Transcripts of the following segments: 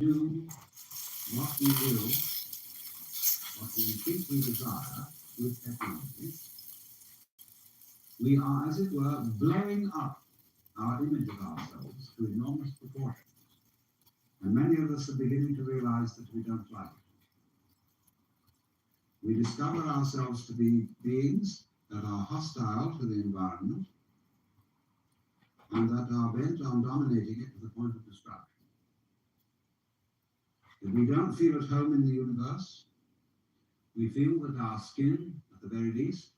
do what we will, what we think we desire with technology, we are, as it were, blowing up our image of ourselves to enormous proportions. And many of us are beginning to realize that we don't like it. We discover ourselves to be beings that are hostile to the environment and that are bent on dominating it to the point of destruction. If we don't feel at home in the universe, we feel that our skin, at the very least,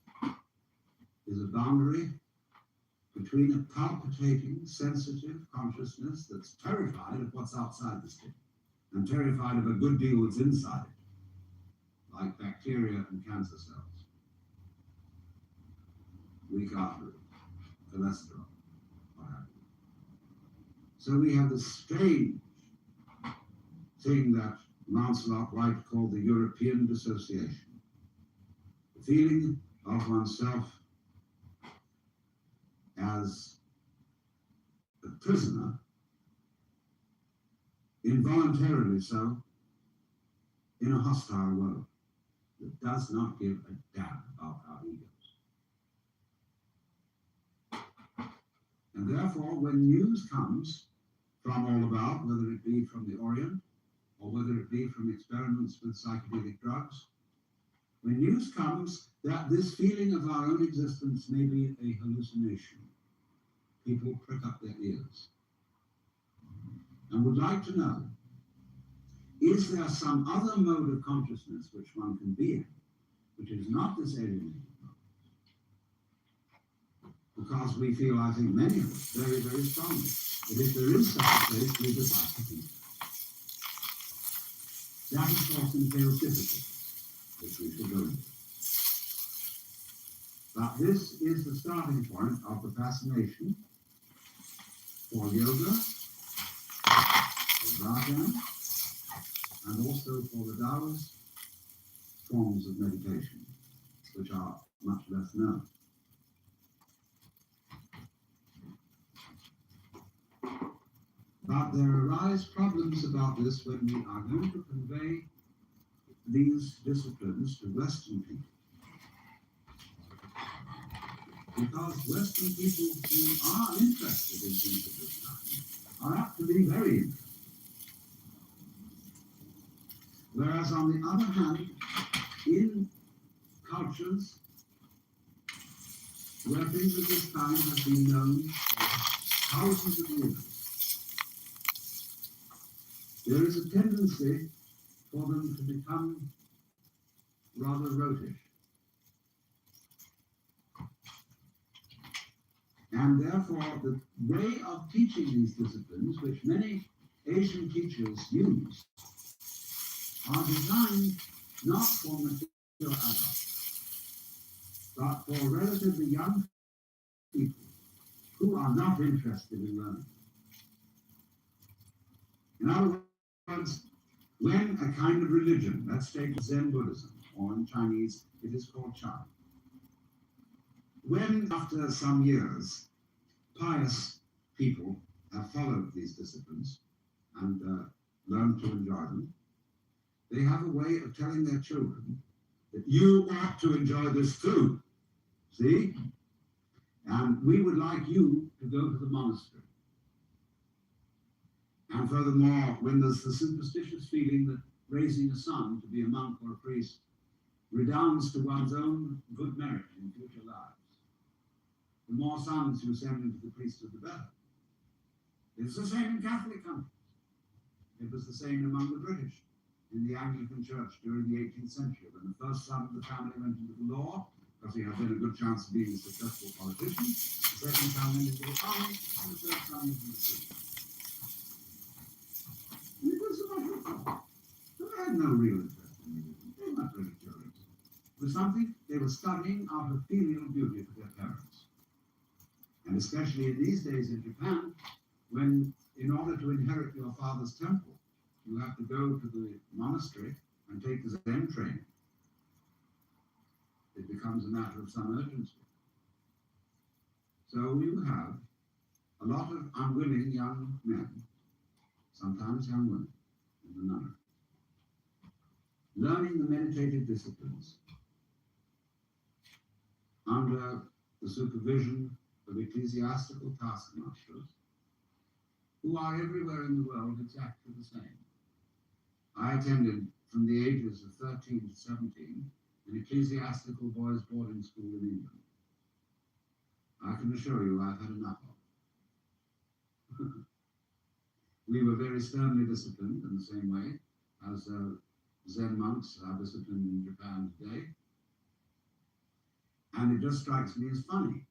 is a boundary between a palpitating, sensitive consciousness that's terrified of what's outside the skin and terrified of a good deal that's inside it, like bacteria and cancer cells, weak arteries, cholesterol, what have you. So we have this strange thing that Lancelot White called the European dissociation, the feeling of oneself as a prisoner, involuntarily so, in a hostile world that does not give a damn about our egos. And therefore, when news comes from all about, whether it be from the Orient or whether it be from experiments with psychedelic drugs, when news comes that this feeling of our own existence may be a hallucination, people prick up their ears and would like to know, is there some other mode of consciousness which one can be in, which is not this alienated mode? Because we feel, I think many of us, very, very strongly, that if there is such a place, we would like to be. That, of course, entails difficulties, which we shall go into. But this is the starting point of the fascination for yoga, for Rajan, and also for the Taoist forms of meditation, which are much less known. But there arise problems about this when we are going to convey these disciplines to Western people. Because Western people who are interested in things of this kind are apt to be very interested. Whereas on the other hand, in cultures where things of this kind have been known for thousands of years, there is a tendency for them to become rather rotish. And therefore, the way of teaching these disciplines, which many Asian teachers use, are designed not for mature adults, but for relatively young people who are not interested in learning. In other words, when a kind of religion, let's take Zen Buddhism, or in Chinese it is called Chan, when after some years pious people have followed these disciplines and learned to enjoy them, they have a way of telling their children that you ought to enjoy this too. See? And we would like you to go to the monastery. And furthermore, when there's the superstitious feeling that raising a son to be a monk or a priest redounds to one's own good merit in future lives, the more sons you send into the priesthood, the better. It's the same in Catholic countries. It was the same among the British in the Anglican Church during the 18th century, when the first son of the family went into the law, because he had then a good chance of being a successful politician. The second son went into the army, and the third son into the sea. And it was a matter of fun. They had no real interest in religion. They were not really curious. It was something they were studying out of filial duty for their parents. And especially in these days in Japan, when in order to inherit your father's temple, you have to go to the monastery and take the Zen training. It becomes a matter of some urgency. So you have a lot of unwilling young men, sometimes young women, learning the meditative disciplines under the supervision of ecclesiastical taskmasters who are everywhere in the world exactly the same. I attended from the ages of 13 to 17 an ecclesiastical boys' boarding school in England. I can assure you I've had enough of it. We were very sternly disciplined in the same way as Zen monks are disciplined in Japan today. And it just strikes me as funny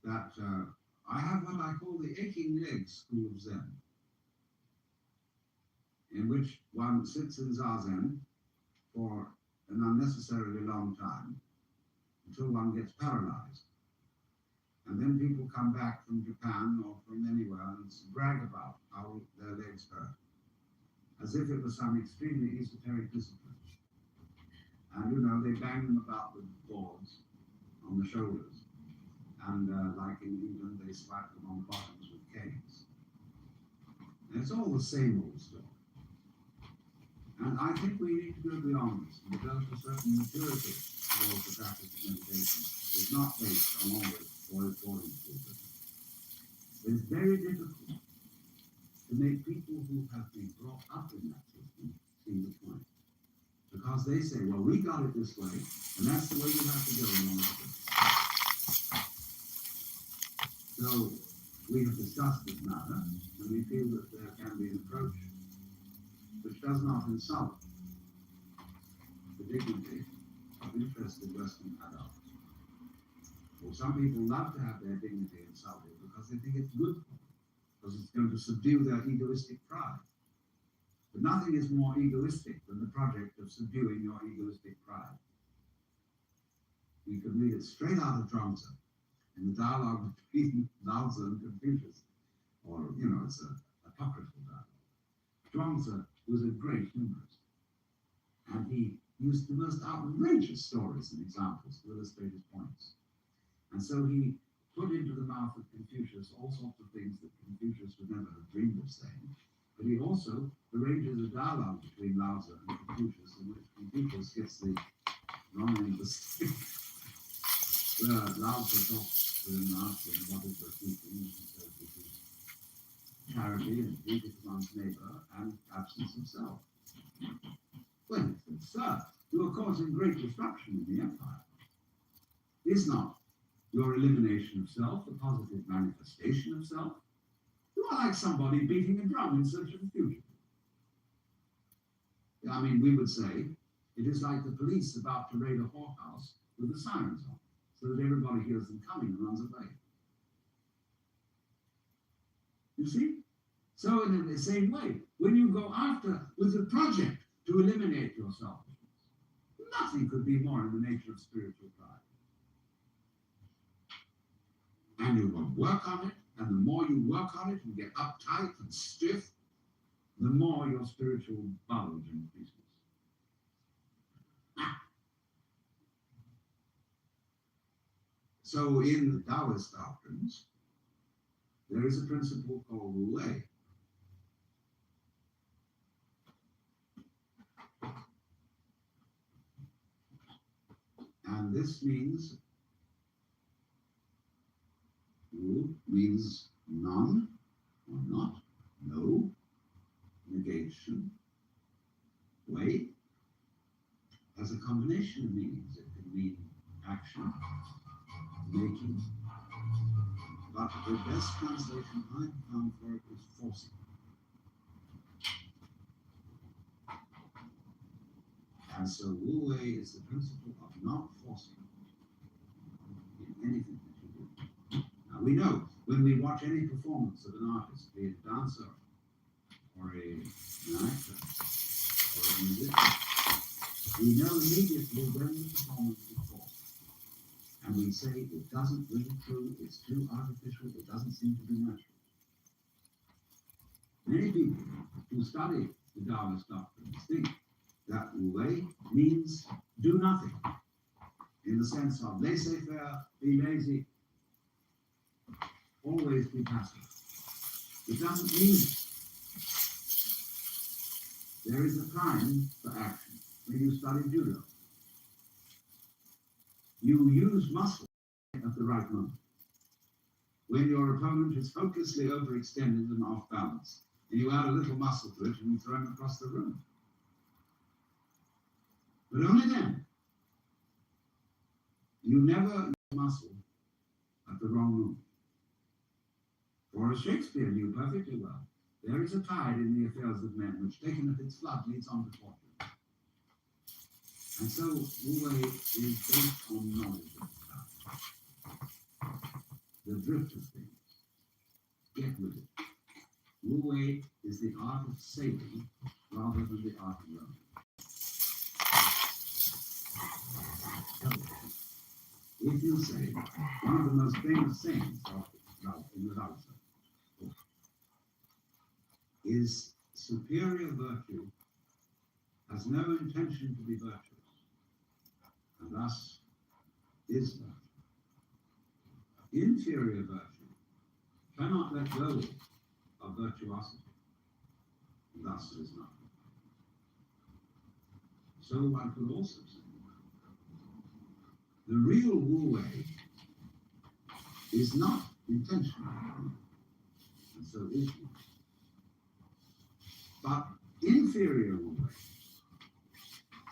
that I have what I call the aching legs school of Zen, in which one sits in Zazen for an unnecessarily long time until one gets paralyzed. And then people come back from Japan or from anywhere and brag about how their legs hurt, as if it was some extremely esoteric discipline. And you know, they bang them about with boards on the shoulders. And like in England, they slap them on bottoms with canes. And it's all the same old story. And I think we need to go beyond this and develop a certain maturity towards the practice of meditation. It's not based on always boarding school business. It's very difficult to make people who have been brought up in that system see the point. Because they say, well, we got it this way, and that's the way you have to go in order to do it. So we have discussed this matter, and we feel that there can be an approach which does not insult the dignity of interested Western adults. Well, some people love to have their dignity insulted because they think it's good for them, because it's going to subdue their egoistic pride. But nothing is more egoistic than the project of subduing your egoistic pride. You can read it straight out of Zhuangzi in the dialogue between Lao Tzu and Confucius, or, you know, it's an apocryphal dialogue. Zhuangzi was a great humorist, and he used the most outrageous stories and examples to illustrate his points. And so he put into the mouth of Confucius all sorts of things that Confucius would never have dreamed of saying, but he also arranges a dialogue between Lao Tzu and Confucius in which Confucius gets the wrong end of the stick, where Lao Tzu talks to him and asks him what is your teaching, and he says this is charity and duty to one's neighbor and absence of self. Well, it's absurd. You are causing great destruction in the empire. Is not your elimination of self a positive manifestation of self? You are like somebody beating a drum in search of a fugitive. I mean, we would say it is like the police about to raid a whorehouse with the sirens on, so that everybody hears them coming and runs away. You see? So in the same way, when you go after with a project to eliminate your selfishness, nothing could be more in the nature of spiritual pride. And you will work on it, and the more you work on it and get uptight and stiff, the more your spiritual bulge increases. So in the Taoist doctrines, there is a principle called Wu Wei. And this means, Wu means none or not, no, negation. Wei has a combination of meanings. It can mean action, making, but the best translation I've found for it is forcing. And so Wu Wei is the principle of not forcing in anything that you do. Now we know when we watch any performance of an artist, be it a dancer or an actor or a musician, we know immediately when the performance is forced. And we say it doesn't ring true, it's too artificial, it doesn't seem to be natural. Many people who study the Taoist doctrines think that Wu Wei means do nothing, in the sense of laissez-faire, be lazy, always be passive. It doesn't mean it. There is a time for action. when you study judo. You use muscle at the right moment. When your opponent is hopelessly overextended and off balance, and you add a little muscle to it and you throw him across the room. But only then. You never use muscle at the wrong moment. For as Shakespeare knew perfectly well, there is a tide in the affairs of men which, taken at its flood, leads on to fortune. And so Wu Wei is based on knowledge of the tide, the drift of things. Get with it. Wu Wei is the art of sailing rather than the art of rowing. If you say, one of the most famous sayings in the Lao Tzu is superior virtue has no intention to be virtuous, and thus is virtue. Inferior virtue cannot let go of virtuosity, and thus is not. So one could also say, the real Wu Wei is not intentional, and so is not. But inferior Wu Wei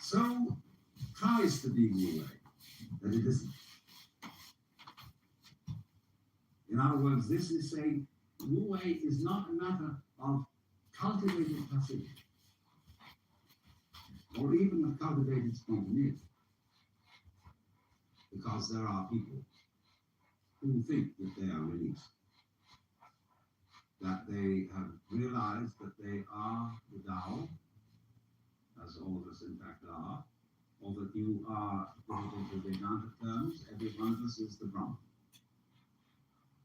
so tries to be Wu Wei that it isn't. In other words, this is saying Wu Wei is not a matter of cultivated passivity, or even of cultivated spontaneity. Because there are people who think that they are released, that they have realized that they are the Tao, as all of us in fact are, or that you are, to put it into Vedanta terms, every one of us is the Brahman,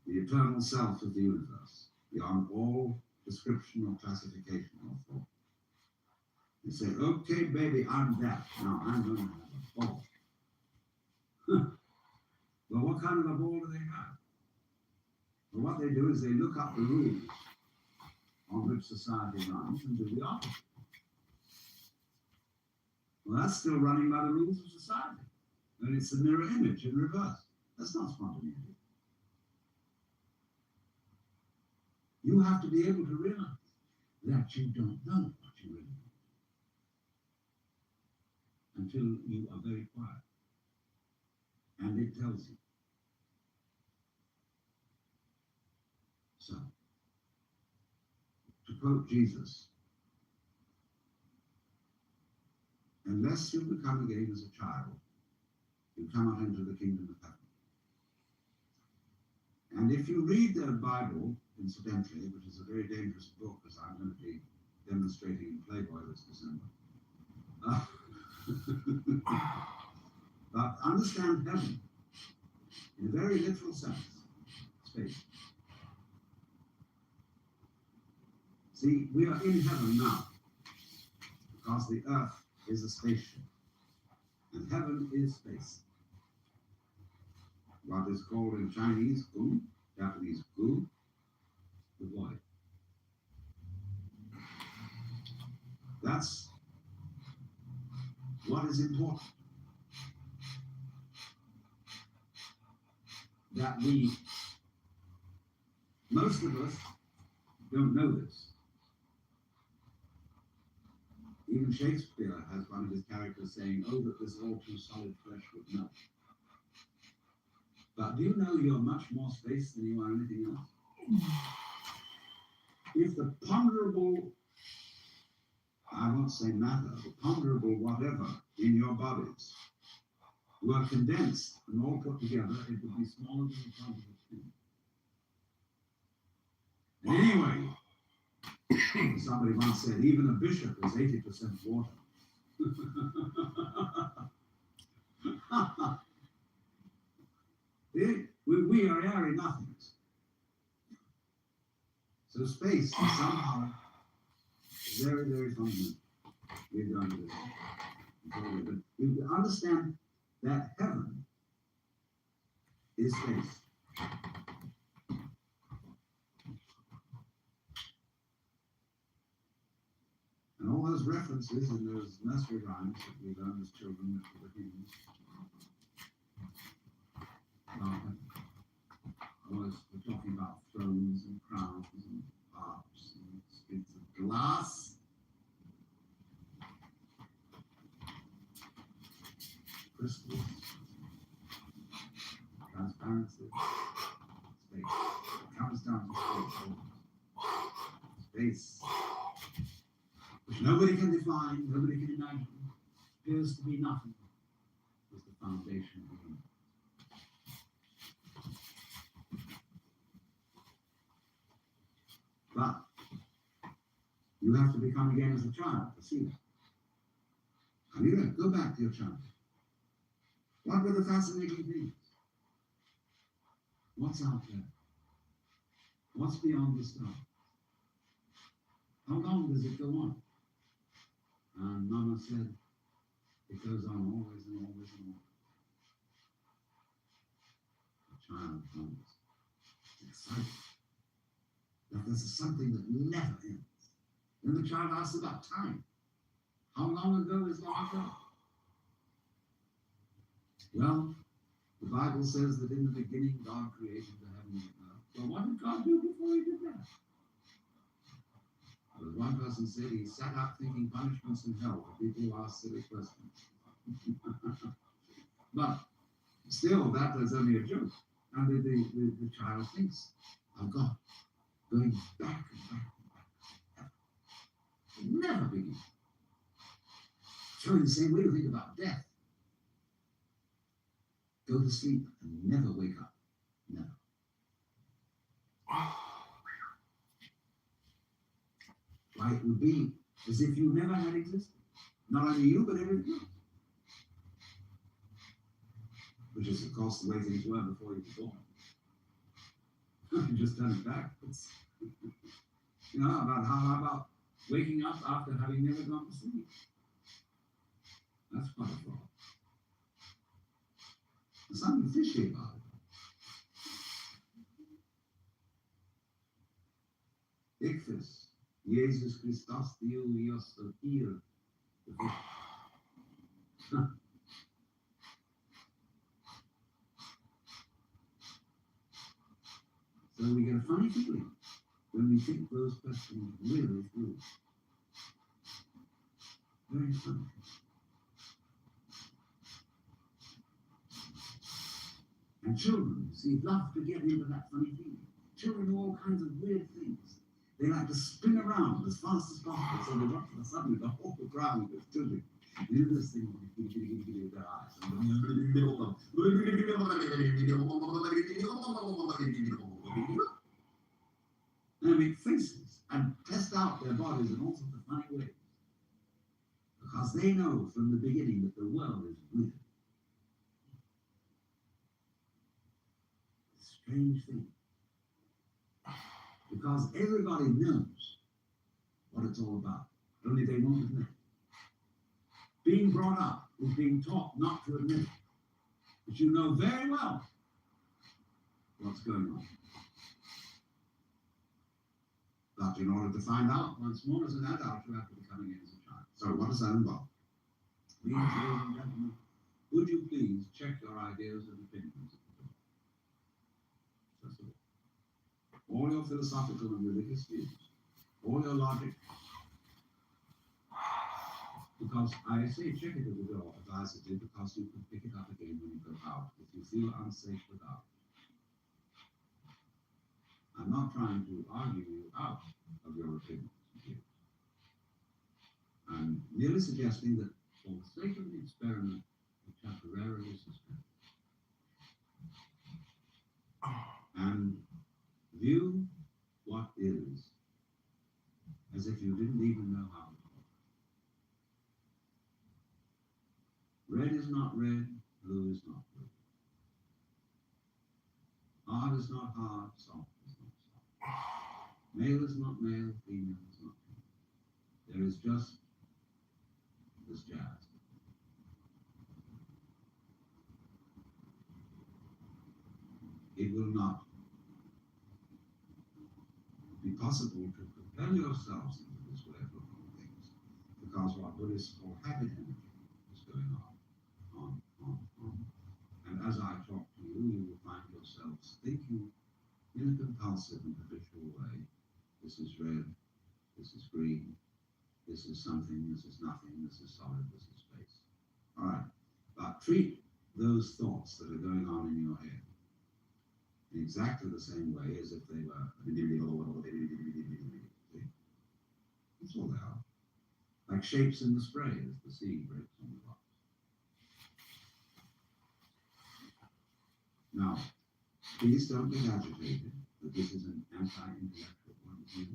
the eternal self of the universe, beyond all description or classification or thought. You say, okay, baby, I'm that. Now I'm going to have a ball. Well, what kind of a ball do they have? Well, what they do is they look up the rules on which society runs and do the opposite. Well, that's still running by the rules of society. And it's the mirror image in reverse. That's not spontaneity. You have to be able to realize that you don't know what you really know until you are very quiet. And it tells you. So, to quote Jesus, unless you become again as a child, you cannot enter the kingdom of heaven. And if you read the Bible, incidentally, which is a very dangerous book, as I'm going to be demonstrating in Playboy this December, but understand heaven in a very literal sense, space. See, we are in heaven now because the earth is a spaceship and heaven is space. What is called in Chinese gu, Japanese gu, the void. That's what is important. That most of us don't know this. Even Shakespeare has one of his characters saying, oh, that this all too solid flesh would melt. But do you know you're much more space than you are anything else? If the ponderable, I won't say matter, the ponderable whatever in your bodies were condensed and all put together, it would be smaller than the part of a pin. And anyway, somebody once said, even a bishop is 80% water. We are airy nothings. So space is somehow very, very fundamental. We're going to this. But you understand that heaven is space. And all those references in those nursery rhymes that we learned as children at the hymns was we're talking about thrones and crowns and harps and streets of glass, crystals, transparency, space. It comes down to space, which nobody can define, nobody can imagine, appears to be nothing, is the foundation of the universe. But you have to become again as a child to see that. And you go back to your childhood. What were the fascinating things? What's out there? What's beyond the stars? How long does it go on? And Mama said, it goes on always and always and always. The child knows. It's exciting. That there's something that never ends. Then the child asks about time. How long ago is long ago? Well, the Bible says that in the beginning God created the heaven and earth. Well, what did God do before he did that? Well, one person said he sat up thinking punishments in hell for people who ask silly questions. But still, that was only a joke. And the child thinks of God going back and back and back. It never begins. So in the same way, you think about death. Go to sleep and never wake up. Never. Why, it would be as if you never had existed. Not only you, but everything else. Which is, of course, the way things were before you were born. You just turn it backwards. You know, how about waking up after having never gone to sleep? That's quite a fraud. There's something fishy about it. Ichthys, Jesus Christus, Dios of here. So we get a funny feeling when we think those questions really through. Very funny. And children, see, love to get into that funny feeling. Children do all kinds of weird things. They like to spin around as fast as possible, so they watch the suddenly the whole ground is tilting. You do this thing with their eyes. And they make faces and test out their bodies in all sorts of funny ways. Because they know from the beginning that the world is weird. Strange thing. Because everybody knows what it's all about, only they won't admit it. Being brought up is being taught not to admit it, but you know very well what's going on. But in order to find out once more as an adult, you have to be coming in as a child. So what does that involve? Please, ladies and gentlemen, would you please check your ideas and opinions? First of all your philosophical and religious views, all your logic. Because I say check it at the door advisedly, because you can pick it up again when you go out if you feel unsafe without it. I'm not trying to argue you out of your opinions and views. I'm merely suggesting that for the sake of the experiment, you temporarily suspend and view what is as if you didn't even know how it was. Red is not red, blue is not blue. Hard is not hard, soft is not soft. Male is not male, female is not female. There is just this jazz. It will not be possible to compel yourselves into this way of looking at things because what Buddhists call habit energy is going on. And as I talk to you, you will find yourselves thinking in a compulsive and habitual way. This is red, this is green, this is something, this is nothing, this is solid, this is space. All right, but treat those thoughts that are going on in your head in exactly the same way as if they were. See? That's all they are. Like shapes in the spray as the sea breaks on the rocks. Now, please don't get agitated that this is an anti-intellectual point of view,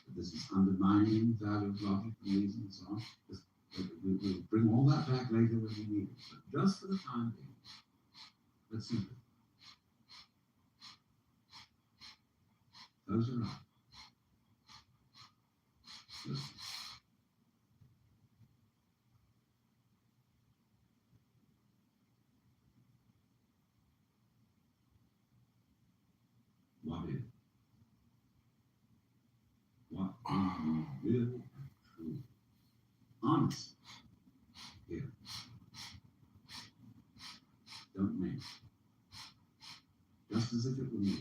that this is undermining the value of logic and reason and so on. We'll bring all that back later when we need it. But just for the time being, let's simplify. Close your eyes. Listen. What is? What is real and true? Honest. Here. Don't make it. Just as if it were me.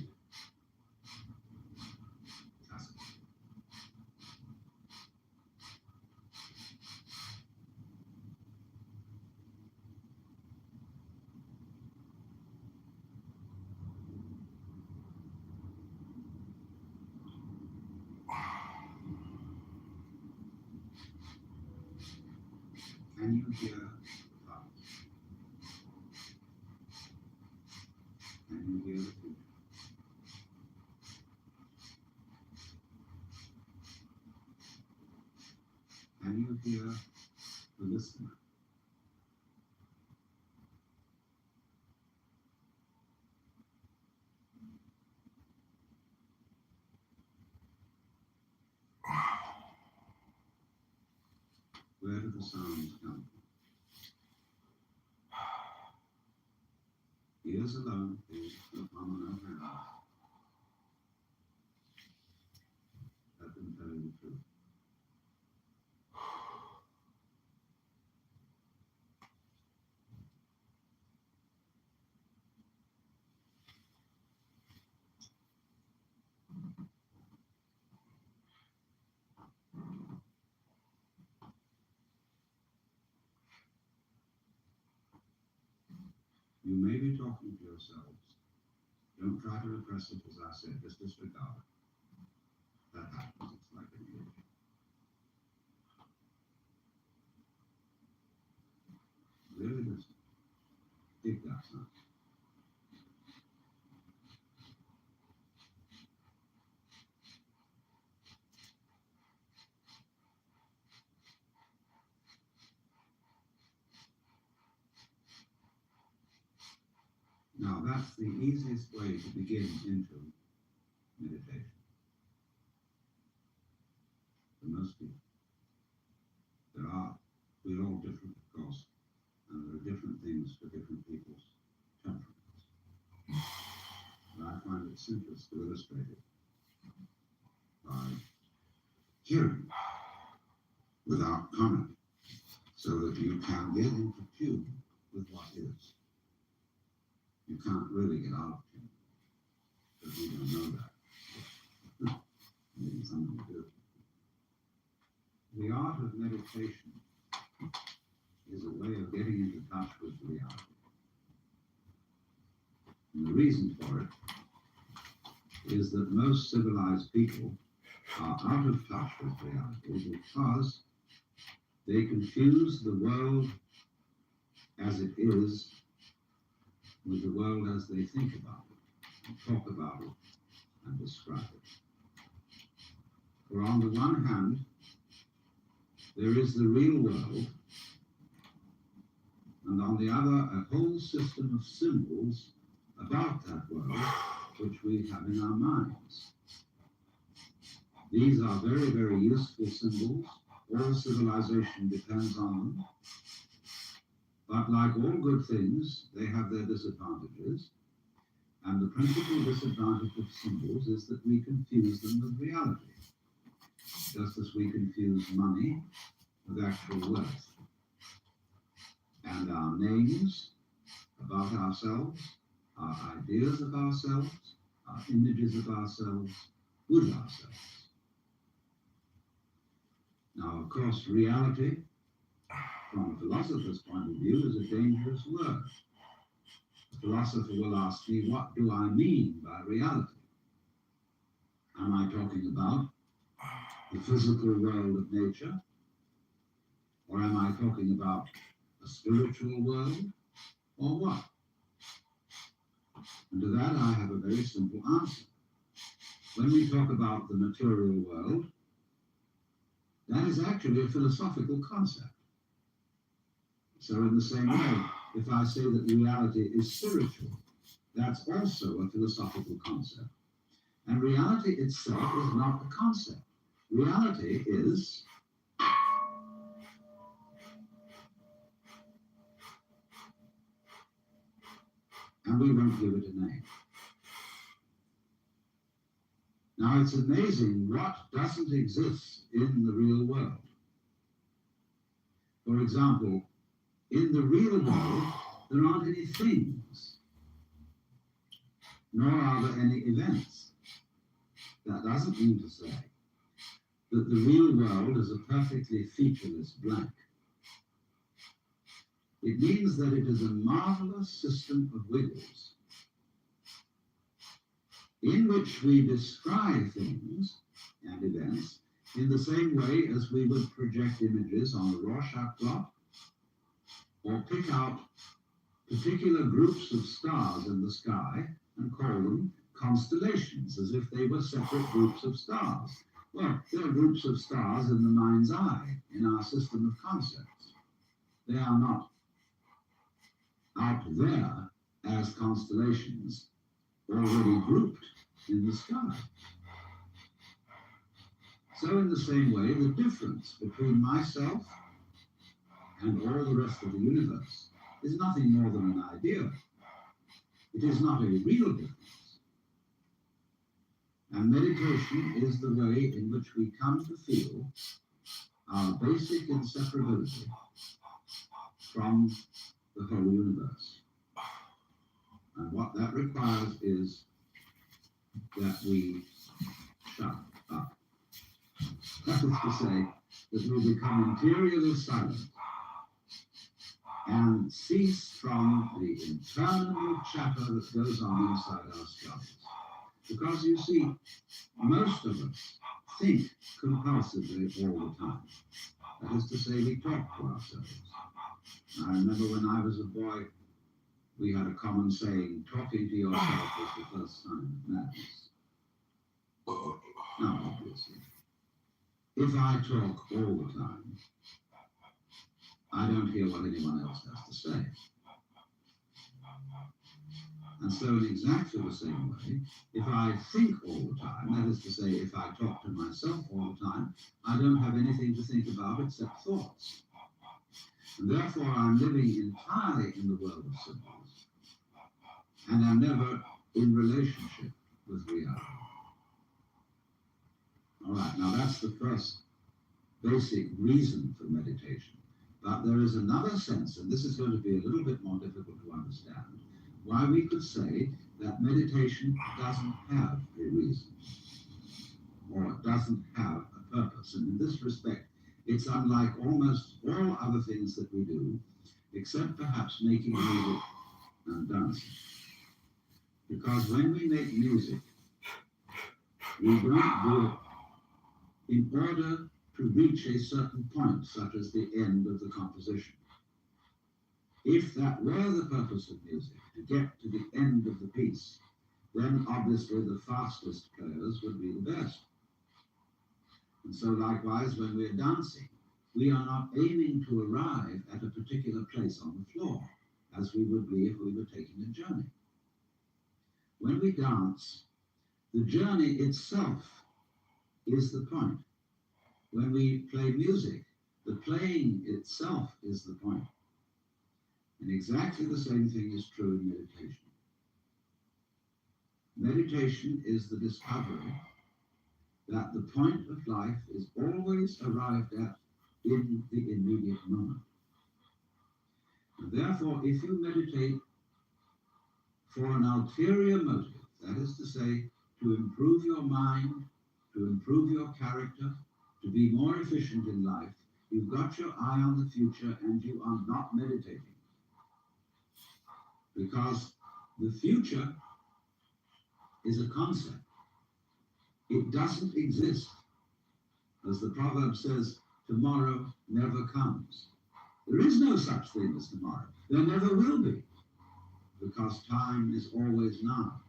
Can you hear the clouds? Can you hear the future? Can you hear the listener? Where do the sounds come from? Ears alone, ears the palm of no hand. Let them tell you the truth. You may be talking to yourselves. Don't try to repress it, as I said. Just disregard it. That happens. It's like an illusion. Really listen. Dig that sound. Now, that's the easiest way to begin into meditation. For most people. We're all different, of course, and there are different things for different people's temperaments. But I find it simplest to illustrate it by hearing without comment, so that you can get into tune with what is. You can't really get out of tune, because we don't know that. Maybe some of you do. The art of meditation is a way of getting into touch with reality. And the reason for it is that most civilized people are out of touch with reality because they confuse the world as it is with the world as they think about it, and talk about it, and describe it. For on the one hand, there is the real world, and on the other, a whole system of symbols about that world which we have in our minds. These are very, very useful symbols. All civilization depends on them. But like all good things, they have their disadvantages. And the principal disadvantage of symbols is that we confuse them with reality. Just as we confuse money of actual worth. And our names about ourselves, our ideas of ourselves, our images of ourselves, with ourselves. Now, of course, reality, from a philosopher's point of view, is a dangerous word. A philosopher will ask me, what do I mean by reality? Am I talking about the physical world of nature? Or am I talking about a spiritual world? Or what? And to that I have a very simple answer. When we talk about the material world, that is actually a philosophical concept. So in the same way, if I say that reality is spiritual, that's also a philosophical concept. And reality itself is not a concept. Reality is and we won't give it a name. Now, it's amazing what doesn't exist in the real world. For example, in the real world, there aren't any things, nor are there any events. That doesn't mean to say that the real world is a perfectly featureless blank. It means that it is a marvelous system of wiggles in which we describe things and events in the same way as we would project images on a Rorschach plot or pick out particular groups of stars in the sky and call them constellations, as if they were separate groups of stars. Well, they're groups of stars in the mind's eye, in our system of concepts. They are not out there as constellations already grouped in the sky. So in the same way, the difference between myself and all the rest of the universe is nothing more than an idea. It is not a real difference. And meditation is the way in which we come to feel our basic inseparability from the whole universe. And what that requires is that we shut up. That is to say, that we become interiorly silent and cease from the interminable chatter that goes on inside our skulls. Because you see, most of us think compulsively all the time. That is to say, we talk to ourselves. I remember when I was a boy, we had a common saying, talking to yourself is the first sign of madness. Now, obviously, if I talk all the time, I don't hear what anyone else has to say. And so in exactly the same way, if I think all the time, that is to say, if I talk to myself all the time, I don't have anything to think about except thoughts. And therefore, I'm living entirely in the world of symbols, and I'm never in relationship with reality. All right, now that's the first basic reason for meditation. But there is another sense, and this is going to be a little bit more difficult to understand, why we could say that meditation doesn't have a reason, or it doesn't have a purpose. And in this respect, it's unlike almost all other things that we do, except perhaps making music and dancing. Because when we make music, we don't do it in order to reach a certain point, such as the end of the composition. If that were the purpose of music, to get to the end of the piece, then obviously the fastest players would be the best. And so likewise, when we're dancing, we are not aiming to arrive at a particular place on the floor, as we would be if we were taking a journey. When we dance, the journey itself is the point. When we play music, the playing itself is the point. And exactly the same thing is true in meditation. Meditation is the discovery that the point of life is always arrived at in the immediate moment. And therefore, if you meditate for an ulterior motive, that is to say, to improve your mind, to improve your character, to be more efficient in life, you've got your eye on the future and you are not meditating. Because the future is a concept. It doesn't exist. As the proverb says, tomorrow never comes. There is no such thing as tomorrow. There never will be, because time is always now.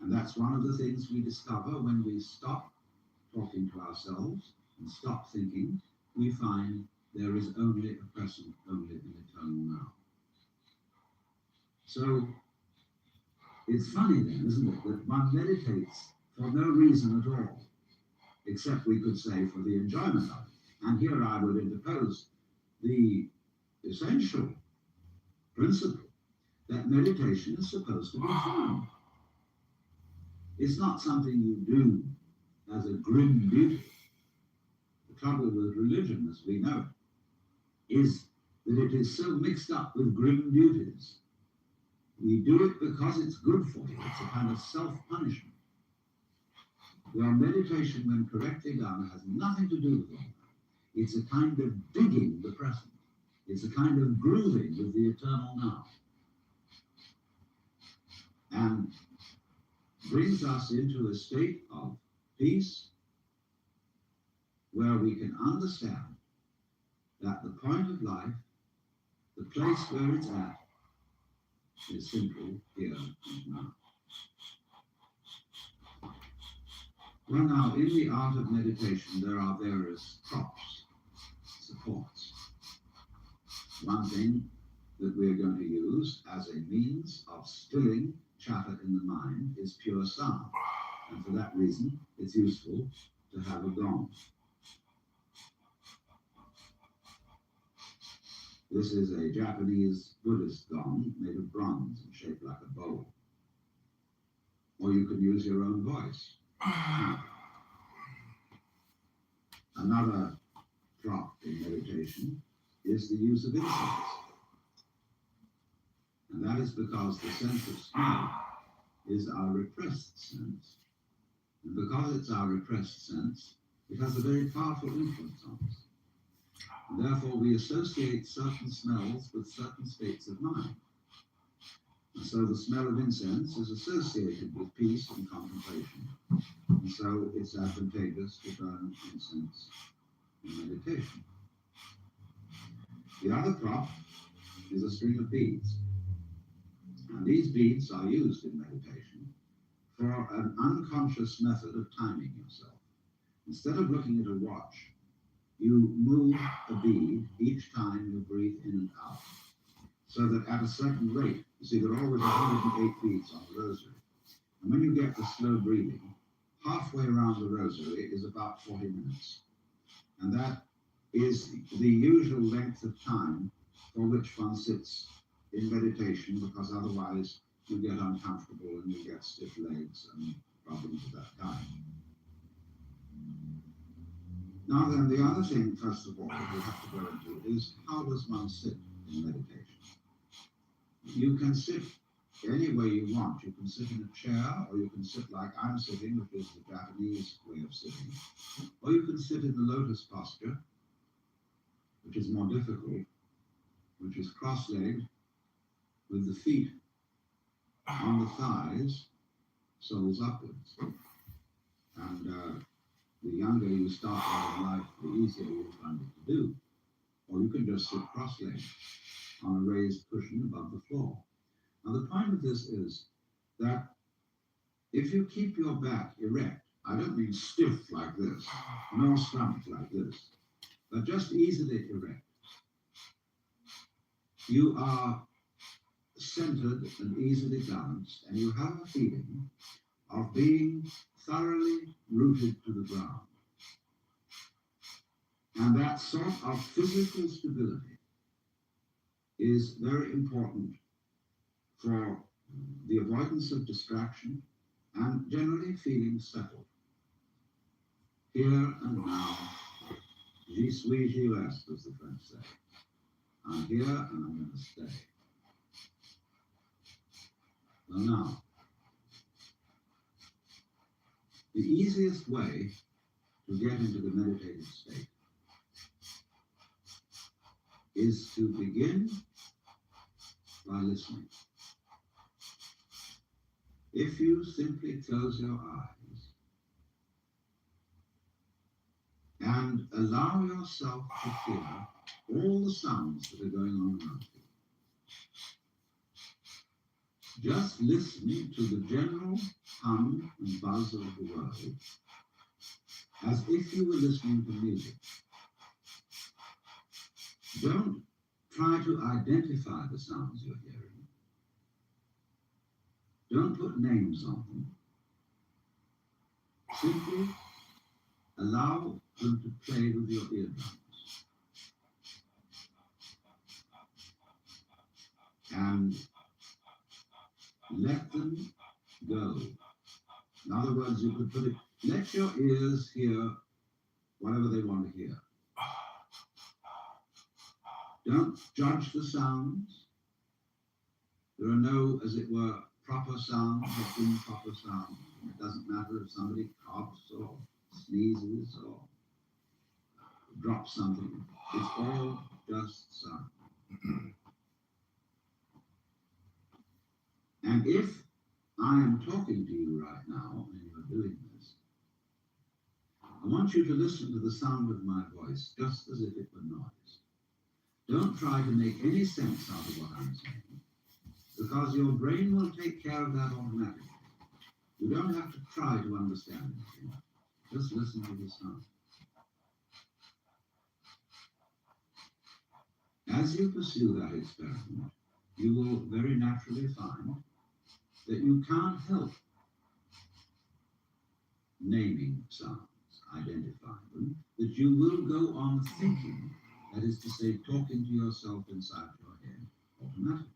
And that's one of the things we discover when we stop talking to ourselves and stop thinking. We find there is only a present, only an eternal now. So it's funny then, isn't it, that one meditates for no reason at all, except we could say for the enjoyment of it. And here I would interpose the essential principle that meditation is supposed to be fun. It's not something you do as a grim duty. The trouble with religion, as we know it, is that it is so mixed up with grim duties. We do it because it's good for you. It's a kind of self-punishment. Where meditation, when correctly done, has nothing to do with all that. It's a kind of digging the present. It's a kind of grooving with the eternal now. And brings us into a state of peace where we can understand that the point of life, the place where it's at, is simply here and now. Well, now, in the art of meditation, there are various props, supports. One thing that we're going to use as a means of stilling chatter in the mind is pure sound. And for that reason, it's useful to have a gong. This is a Japanese Buddhist gong made of bronze and shaped like a bowl. Or you can use your own voice. Another prop in meditation is the use of incense. And that is because the sense of smell is our repressed sense. And because it's our repressed sense, it has a very powerful influence on us. And therefore, we associate certain smells with certain states of mind. And so the smell of incense is associated with peace and contemplation. And so it's advantageous to burn incense in meditation. The other prop is a string of beads. And these beads are used in meditation for an unconscious method of timing yourself. Instead of looking at a watch, you move a bead each time you breathe in and out, so that at a certain rate, you see there are always 108 beads on the rosary. And when you get to slow breathing, halfway around the rosary is about 40 minutes. And that is the usual length of time for which one sits in meditation, because otherwise you get uncomfortable and you get stiff legs and problems of that kind. Now then, the other thing, first of all, that we have to go into is how does one sit in meditation? You can sit any way you want. You can sit in a chair, or you can sit like I'm sitting, which is the Japanese way of sitting, or you can sit in the lotus posture, which is more difficult, which is cross-legged, with the feet on the thighs, soles upwards. And the younger you start out in life, the easier you'll find it to do. Or you can just sit cross-legged on a raised cushion above the floor. Now the point of this is that if you keep your back erect, I don't mean stiff like this, nor slumped like this, but just easily erect, you are centered and easily balanced, and you have a feeling of being thoroughly rooted to the ground. And that sort of physical stability is very important for the avoidance of distraction and generally feeling settled. Here and now, J'y suis, j'y reste, as the French say. I'm here and I'm going to stay. Well, now, the easiest way to get into the meditative state is to begin by listening. If you simply close your eyes and allow yourself to hear all the sounds that are going on around you, just listening to the general hum and buzz of the world as if you were listening to music. Don't try to identify the sounds you're hearing. Don't put names on them. Simply allow them to play with your eardrums. And let them go. In other words, you could put it, let your ears hear whatever they want to hear. Don't judge the sounds. There are no, as it were, proper sounds or improper sounds. It doesn't matter if somebody coughs or sneezes or drops something. It's all just sound. And if I am talking to you right now and you're doing this, I want you to listen to the sound of my voice just as if it were noise. Don't try to make any sense out of what I'm saying, because your brain will take care of that automatically. You don't have to try to understand anything. Just listen to the sound. As you pursue that experiment, you will very naturally find that you can't help naming sounds, identifying them, that you will go on thinking, that is to say, talking to yourself inside your head automatically.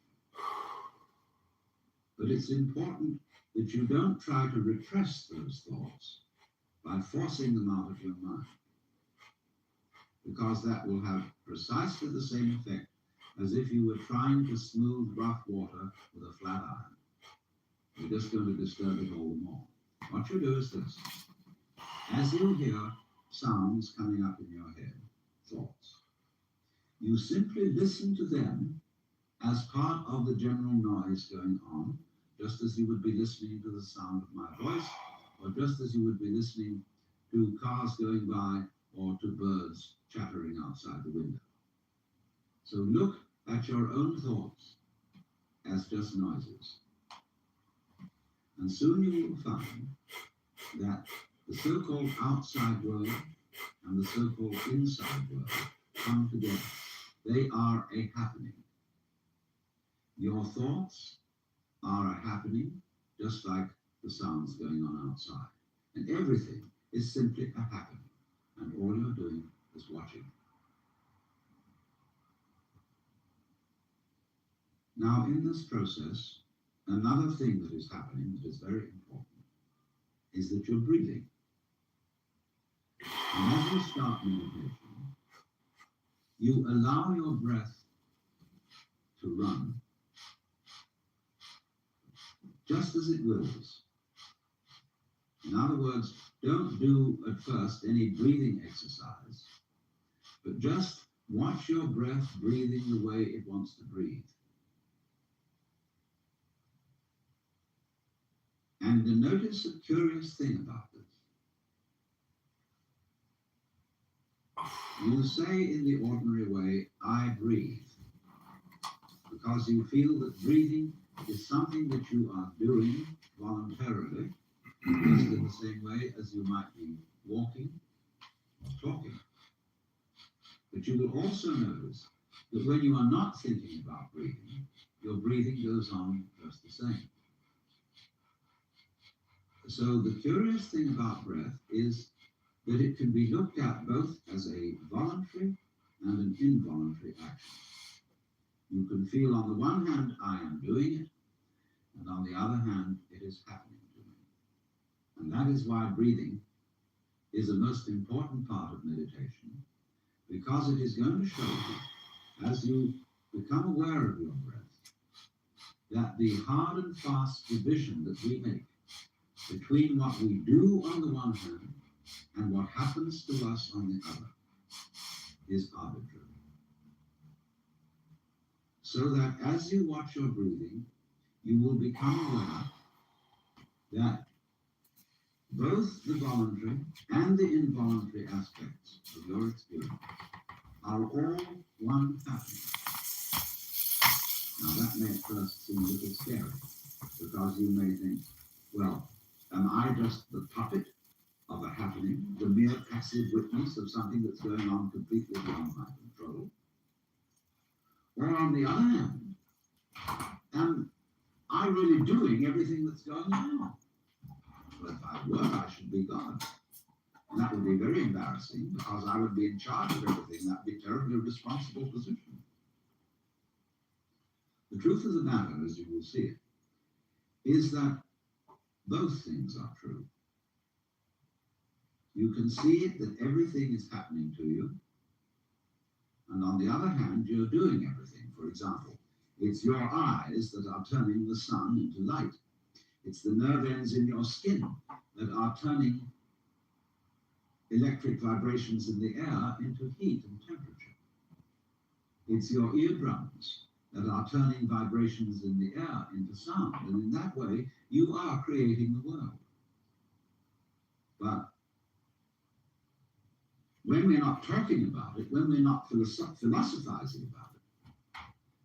But it's important that you don't try to repress those thoughts by forcing them out of your mind, because that will have precisely the same effect as if you were trying to smooth rough water with a flat iron. You're just going to disturb it all the more. What you do is this. As you hear sounds coming up in your head, thoughts, you simply listen to them as part of the general noise going on, just as you would be listening to the sound of my voice, or just as you would be listening to cars going by or to birds chattering outside the window. So look at your own thoughts as just noises. And soon you will find that the so-called outside world and the so-called inside world come together. They are a happening. Your thoughts are a happening, just like the sounds going on outside. And everything is simply a happening. And all you're doing is watching. Now, in this process, another thing that is happening that is very important is that you're breathing. And as you start meditation, you allow your breath to run just as it wills. In other words, don't do at first any breathing exercise, but just watch your breath breathing the way it wants to breathe. And notice a curious thing about this. You say in the ordinary way, I breathe, because you feel that breathing is something that you are doing voluntarily, just in the same way as you might be walking or talking. But you will also notice that when you are not thinking about breathing, your breathing goes on just the same. So the curious thing about breath is that it can be looked at both as a voluntary and an involuntary action. You can feel on the one hand, I am doing it, and on the other hand, it is happening to me. And that is why breathing is a most important part of meditation, because it is going to show you, as you become aware of your breath, that the hard and fast division that we make between what we do on the one hand and what happens to us on the other is arbitrary. So that as you watch your breathing, you will become aware that both the voluntary and the involuntary aspects of your experience are all one happening. Now that may first seem a little scary, because you may think, well, am I just the puppet of a happening, the mere passive witness of something that's going on completely beyond my control? Or on the other hand, am I really doing everything that's going on? Well, if I were, I should be God. And that would be very embarrassing, because I would be in charge of everything. That would be a terribly responsible position. The truth of the matter, as you will see it, is that both things are true. You can see it that everything is happening to you, and on the other hand, you're doing everything. For example, it's your eyes that are turning the sun into light. It's the nerve ends in your skin that are turning electric vibrations in the air into heat and temperature. It's your eardrums that are turning vibrations in the air into sound. And in that way, you are creating the world. But when we're not talking about it, when we're not philosophizing about it,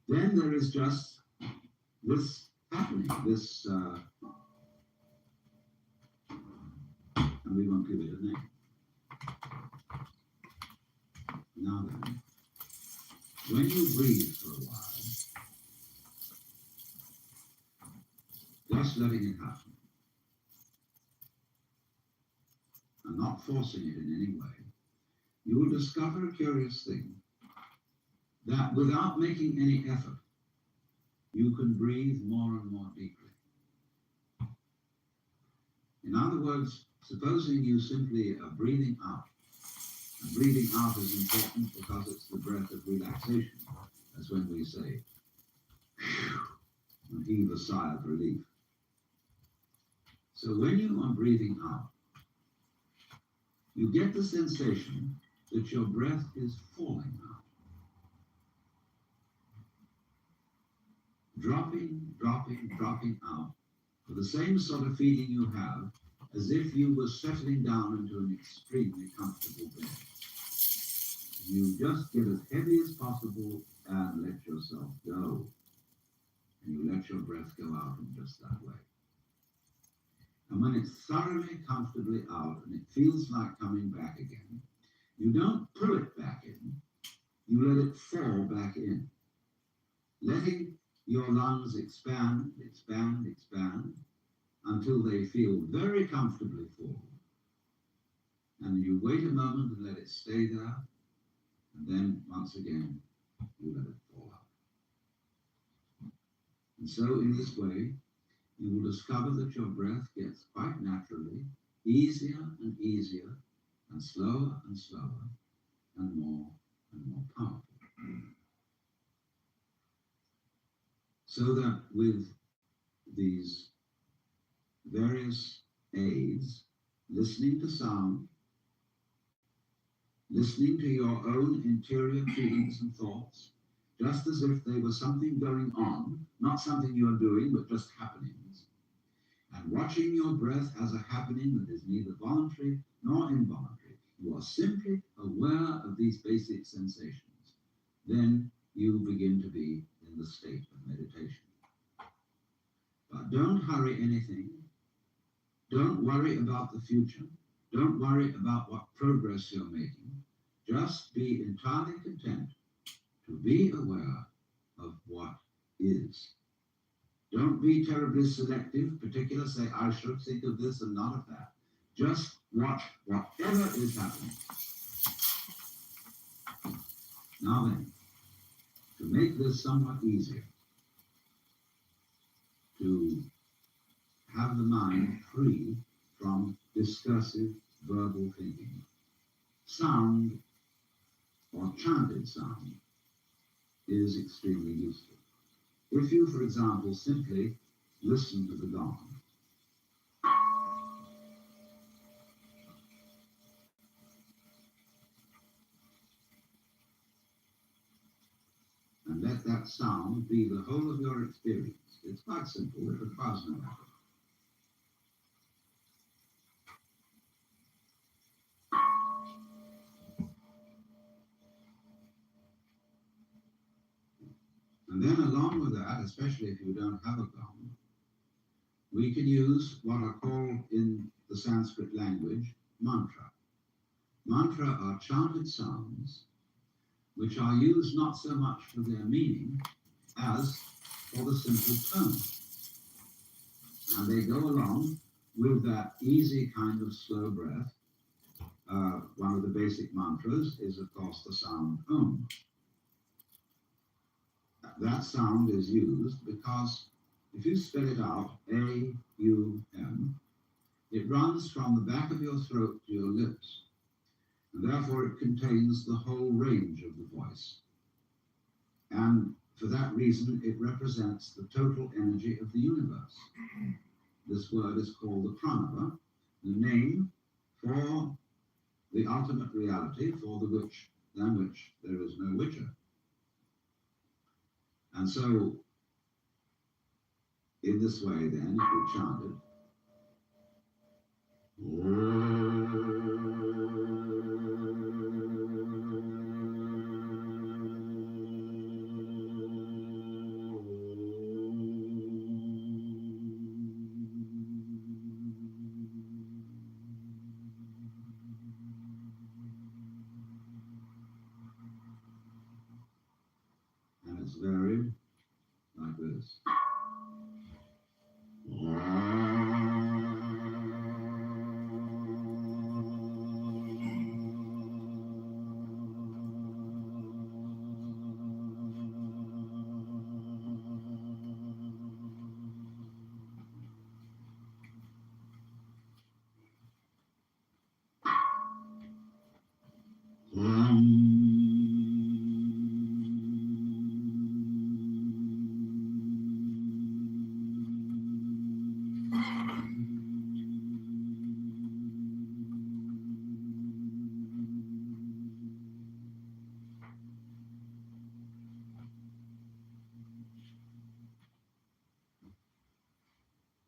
then there is just this happening, this, and we won't give it a name. Now then, when you breathe for a while, just letting it happen, and not forcing it in any way, you will discover a curious thing, that without making any effort, you can breathe more and more deeply. In other words, supposing you simply are breathing out, and breathing out is important because it's the breath of relaxation. That's when we say, phew, and heave a sigh of relief. So when you are breathing out, you get the sensation that your breath is falling out. Dropping, dropping, dropping out, for the same sort of feeling you have as if you were settling down into an extremely comfortable bed. You just get as heavy as possible and let yourself go. And you let your breath go out in just that way. And when it's thoroughly, comfortably out and it feels like coming back again, you don't pull it back in, you let it fall back in, letting your lungs expand, expand, expand, until they feel very comfortably full. And you wait a moment and let it stay there, and then once again, you let it fall out. And so in this way, you will discover that your breath gets quite naturally easier and easier, and slower and slower, and more powerful. So that with these various aids, listening to sound, listening to your own interior feelings and thoughts, just as if they were something going on, not something you're doing, but just happenings, and watching your breath as a happening that is neither voluntary nor involuntary, you are simply aware of these basic sensations. Then you begin to be in the state of meditation. But don't hurry anything. Don't worry about the future. Don't worry about what progress you're making. Just be entirely content to be aware of what is. Don't be terribly selective, particular, say, I should think of this and not of that. Just watch whatever is happening. Now then, to make this somewhat easier, to have the mind free from discursive verbal thinking, sound or chanted sound is extremely useful. If you, for example, simply listen to the gong, and let that sound be the whole of your experience. It's quite simple, it requires no effort. And then along with that, especially if you don't have a gong, we can use what are called in the Sanskrit language mantra. Mantra are chanted sounds which are used not so much for their meaning as for the simple tone. And they go along with that easy kind of slow breath. One of the basic mantras is, of course, the sound Om. That sound is used because if you spell it out, A-U-M, it runs from the back of your throat to your lips, and therefore it contains the whole range of the voice. And for that reason, it represents the total energy of the universe. This word is called the pranava, the name for the ultimate reality, for the which, than which there is no witcher. And so, in this way then, if we chant it, and it's varied like this.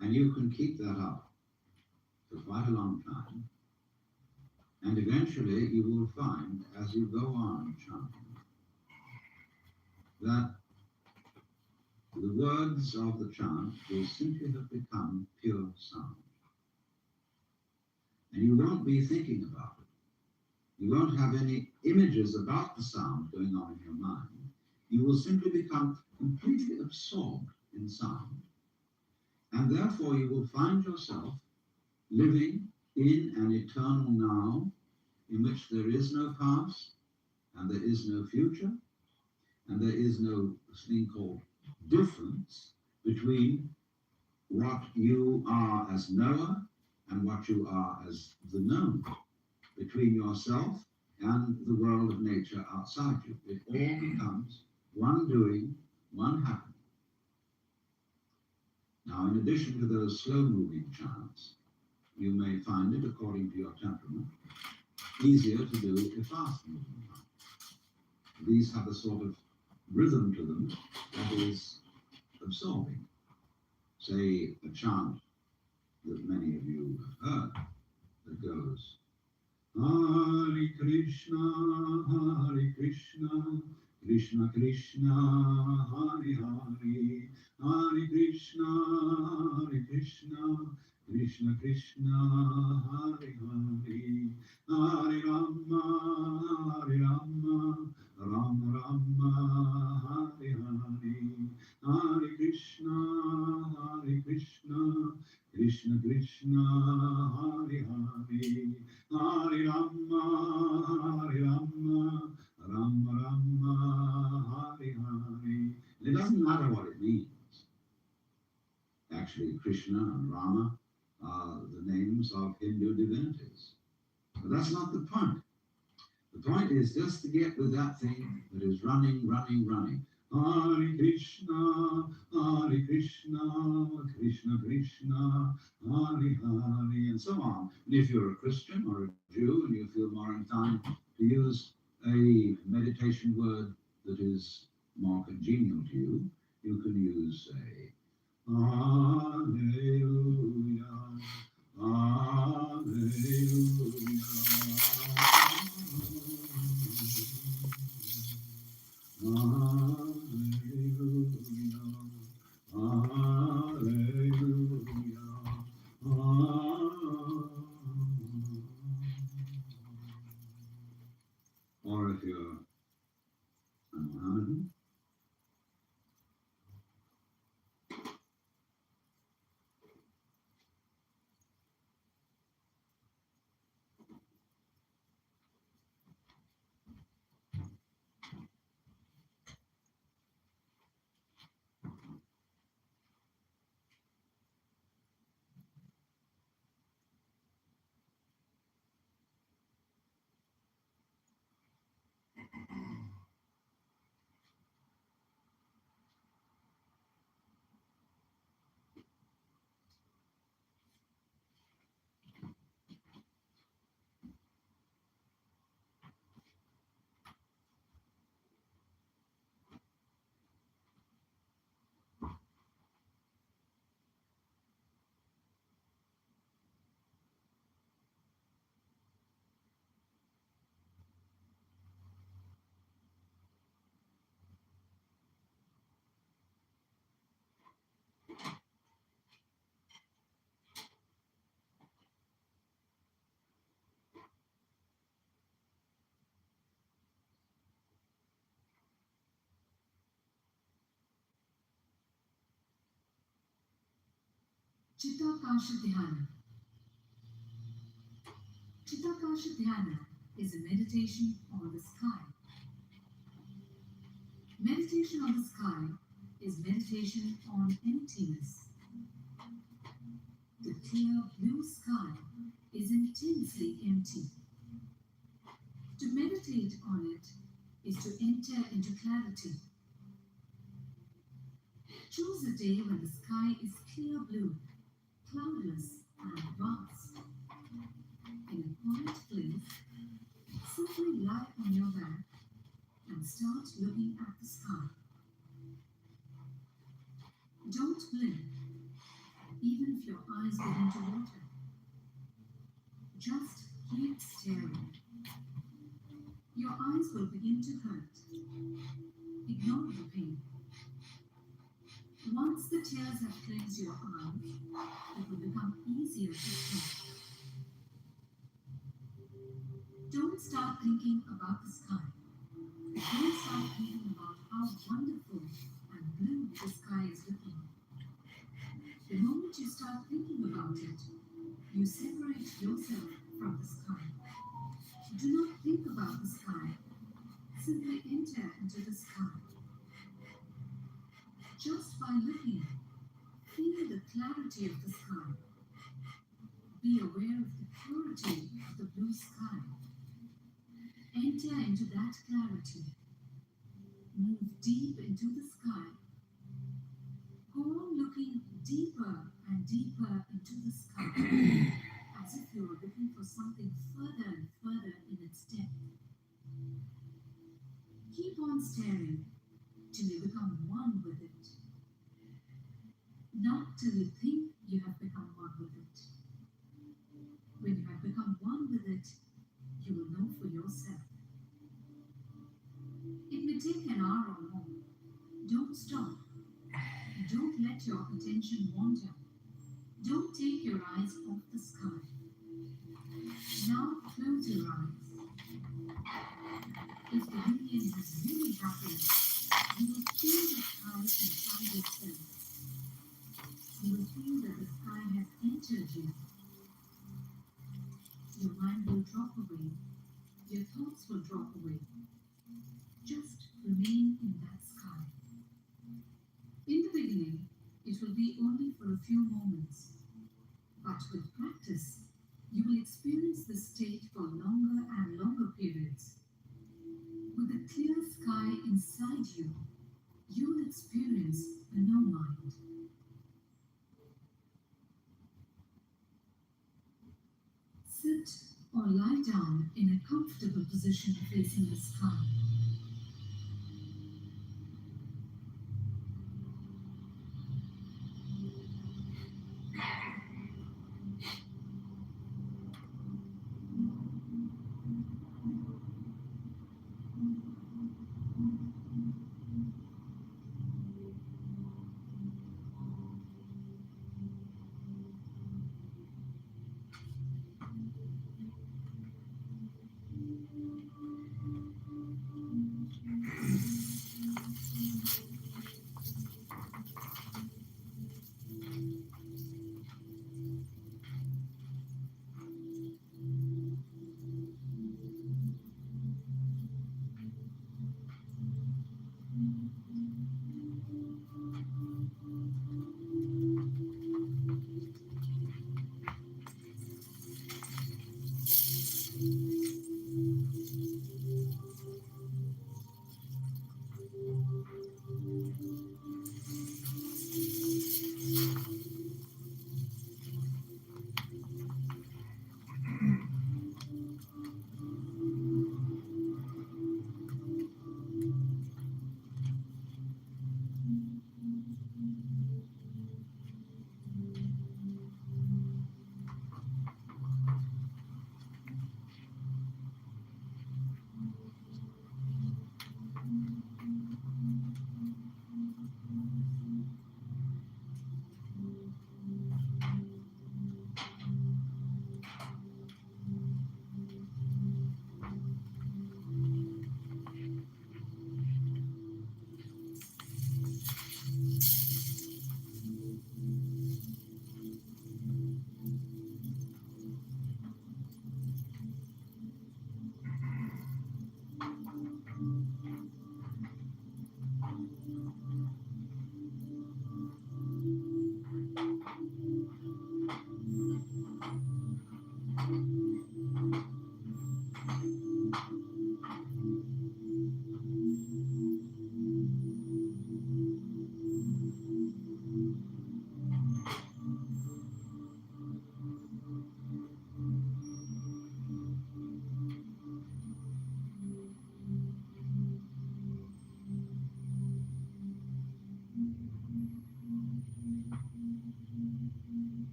And you can keep that up for quite a long time. And eventually you will find, as you go on chanting, that the words of the chant will simply have become pure sound. And you won't be thinking about it. You won't have any images about the sound going on in your mind. You will simply become completely absorbed in sound. And therefore you will find yourself living in an eternal now in which there is no past and there is no future and there is no thing called difference between what you are as knower and what you are as the known, between yourself and the world of nature outside you. It all becomes one doing, one happening. Now, in addition to those slow-moving chants, you may find it, according to your temperament, easier to do a fast-moving chant. These have a sort of rhythm to them that is absorbing. Say, a chant that many of you have heard that goes, Hare Krishna, Krishna Krishna, Hare Hare, Hare Krishna, Krishna Krishna, Hare Hare, Hare Rama, Rama Rama, Hare Hare, Hare Krishna, Krishna Krishna, Hare Hare, Hare Rama, Rama Rama, Hare Hare. It doesn't matter what it means. Actually, Krishna and Rama are the names of Hindu divinities. But that's not the point. The The point is just to get with that thing that is running, running, running. Hare Krishna, Krishna Krishna, Hare Hare, and so on. And if you're a Christian or a Jew and you feel more inclined to use a meditation word that is more congenial to you, you can use a Hallelujah, Hallelujah. Or if you're a Mohammedan, Chitakasha Dhyana. Chitakasha Dhyana is a meditation on the sky. Meditation on the sky is meditation on emptiness. The clear blue sky is intensely empty. To meditate on it is to enter into clarity. Choose a day when the sky is clear blue, cloudless and vast. In a quiet place, simply lie on your back and start looking at the sky. Don't blink, even if your eyes begin to water. Just keep staring. Your eyes will begin to hurt. Ignore the pain. Once the tears have cleansed your eyes, it will become easier to think. Don't start thinking about the sky. Don't start thinking about how wonderful and blue the sky is looking. The moment you start thinking about it, you separate yourself from the sky. Do not think about the sky. Simply enter into the sky. Just by looking, feel the clarity of the sky. Be aware of the purity of the blue sky. Enter into that clarity. Move deep into the sky. Go on looking deeper and deeper into the sky, as if you are looking for something further and further in its depth. Keep on staring till you become one with it. Not till you think you have become one with it. When you have become one with it, you will know for yourself. It may take an hour or more. Don't stop. Don't let your attention wander. Don't take your eyes off the sky. Now close your eyes. If the union has really happened, you will feel the sky inside yourself. You will feel that the sky has entered you. Your mind will drop away. Your thoughts will drop away. Just remain in that sky. In the beginning, it will be only for a few moments. But with practice, you will experience this state for longer and longer periods. facing the sky.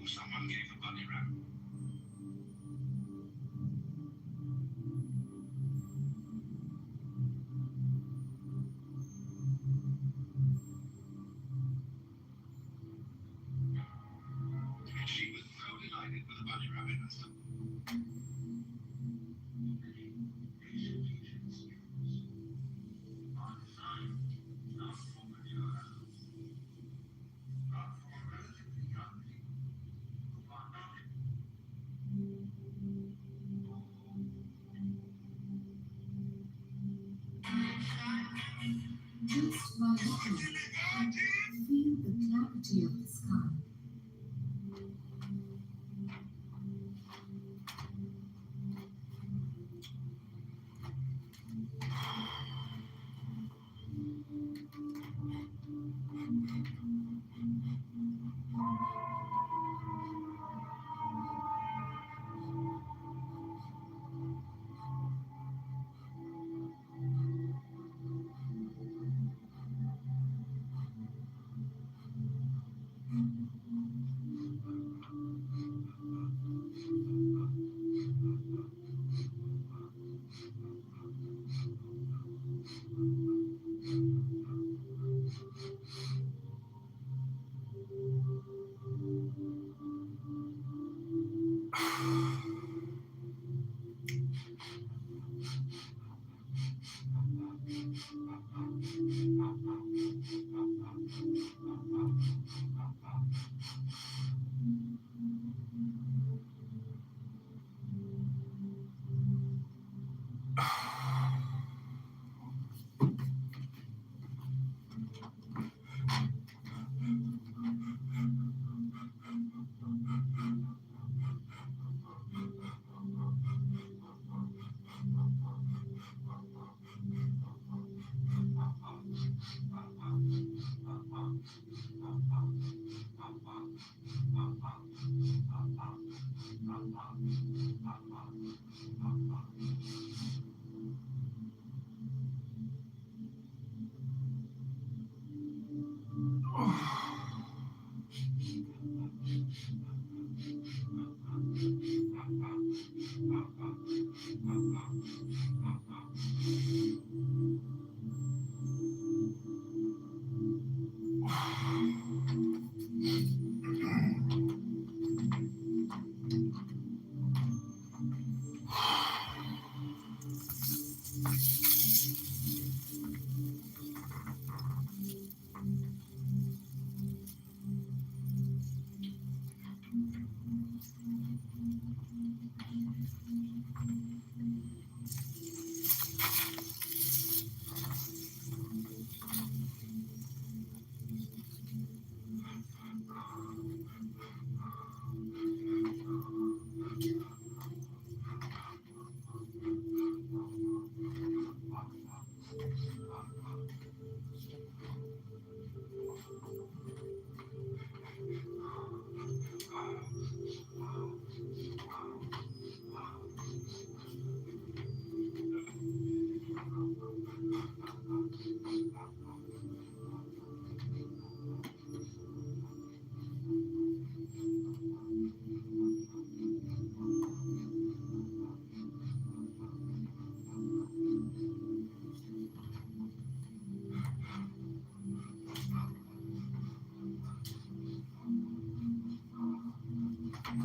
Someone gave a bunny rabbit. She was so delighted with the bunny rabbit and stuff. Just while looking, feel the clarity of the sky. Be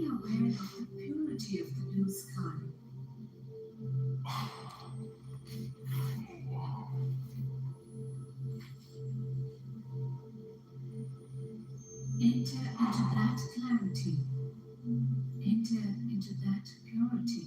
aware of the purity of the blue sky. Enter into that clarity. Enter into that purity.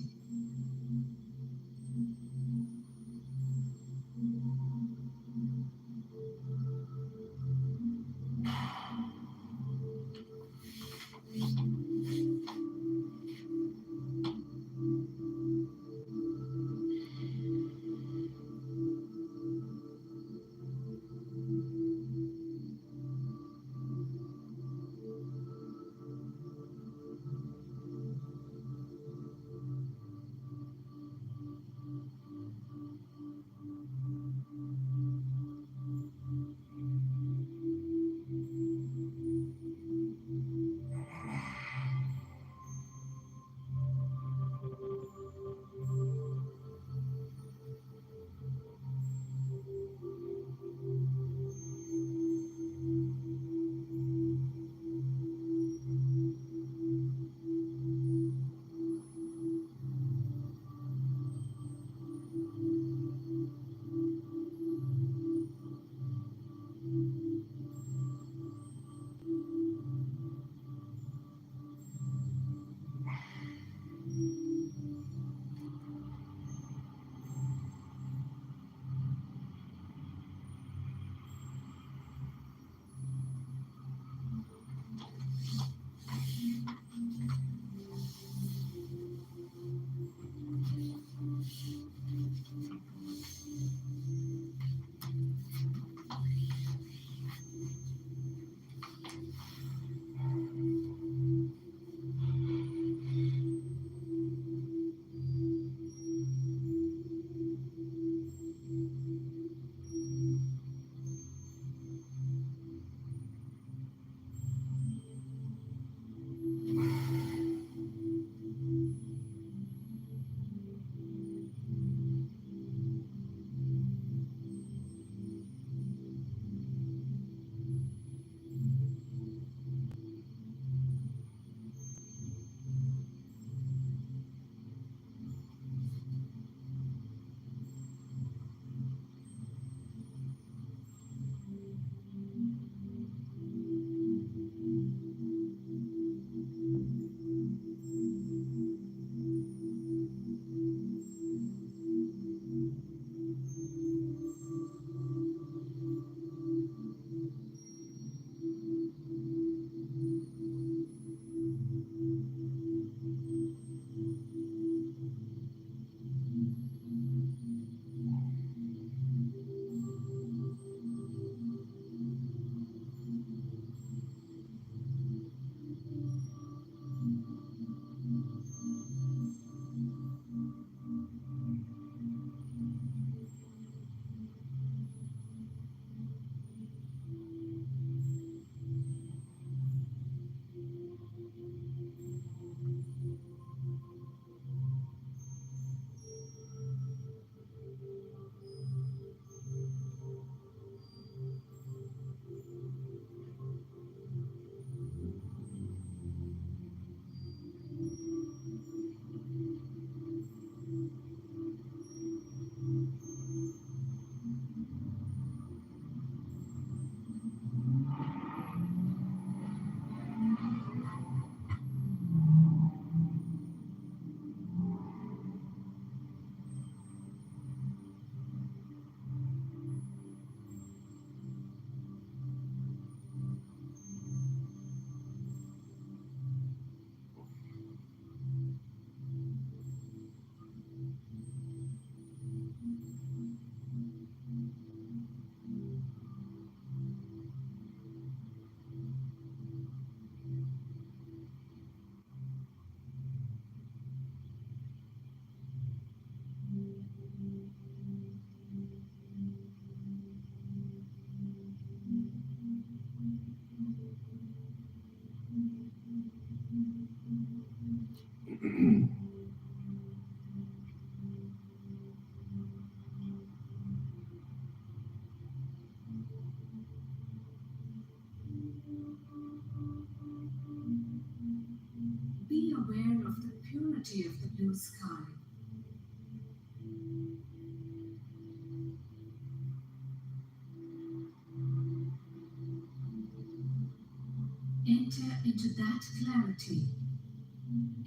into that clarity.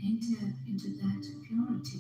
Enter into that purity.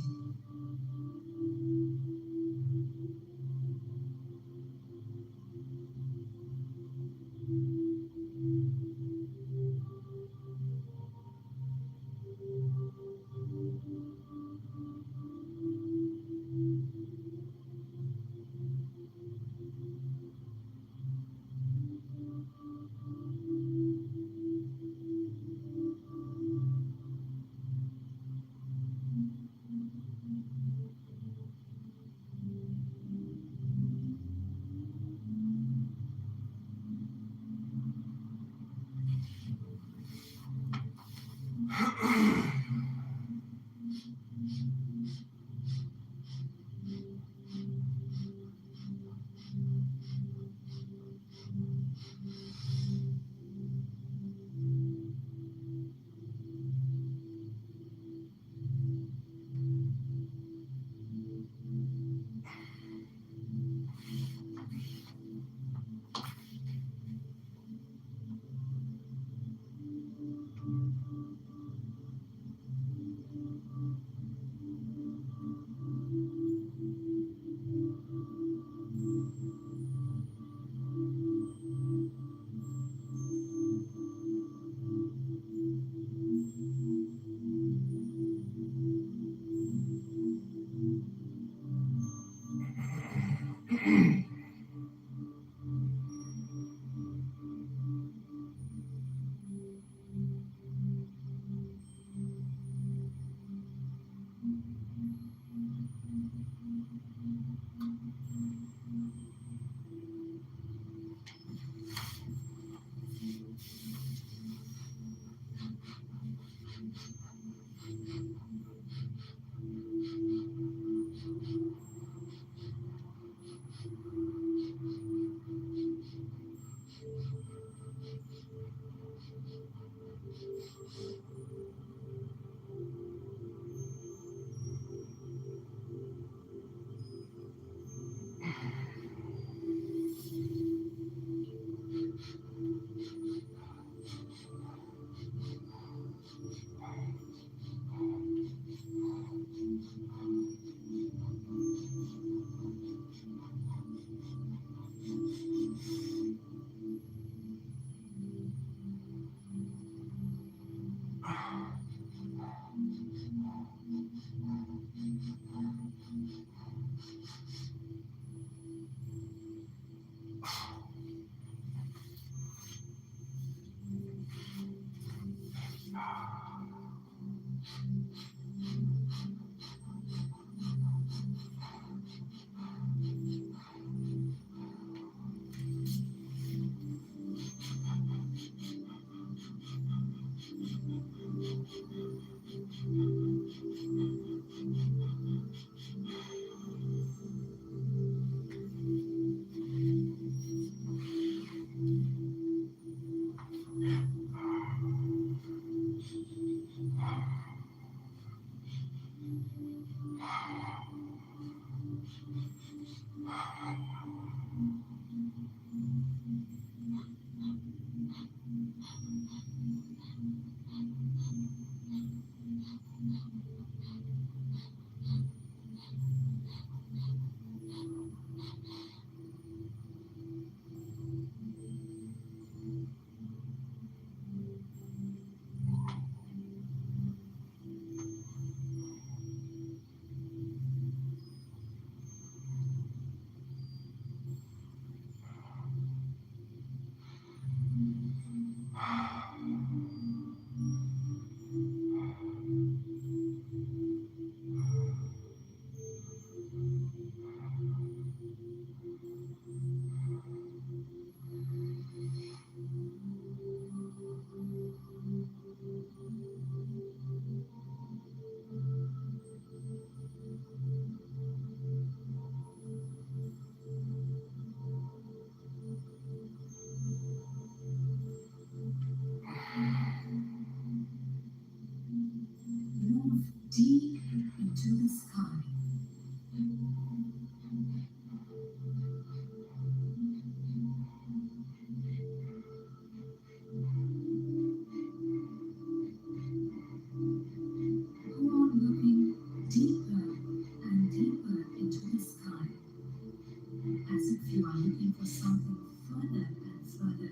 if you are looking for something further and further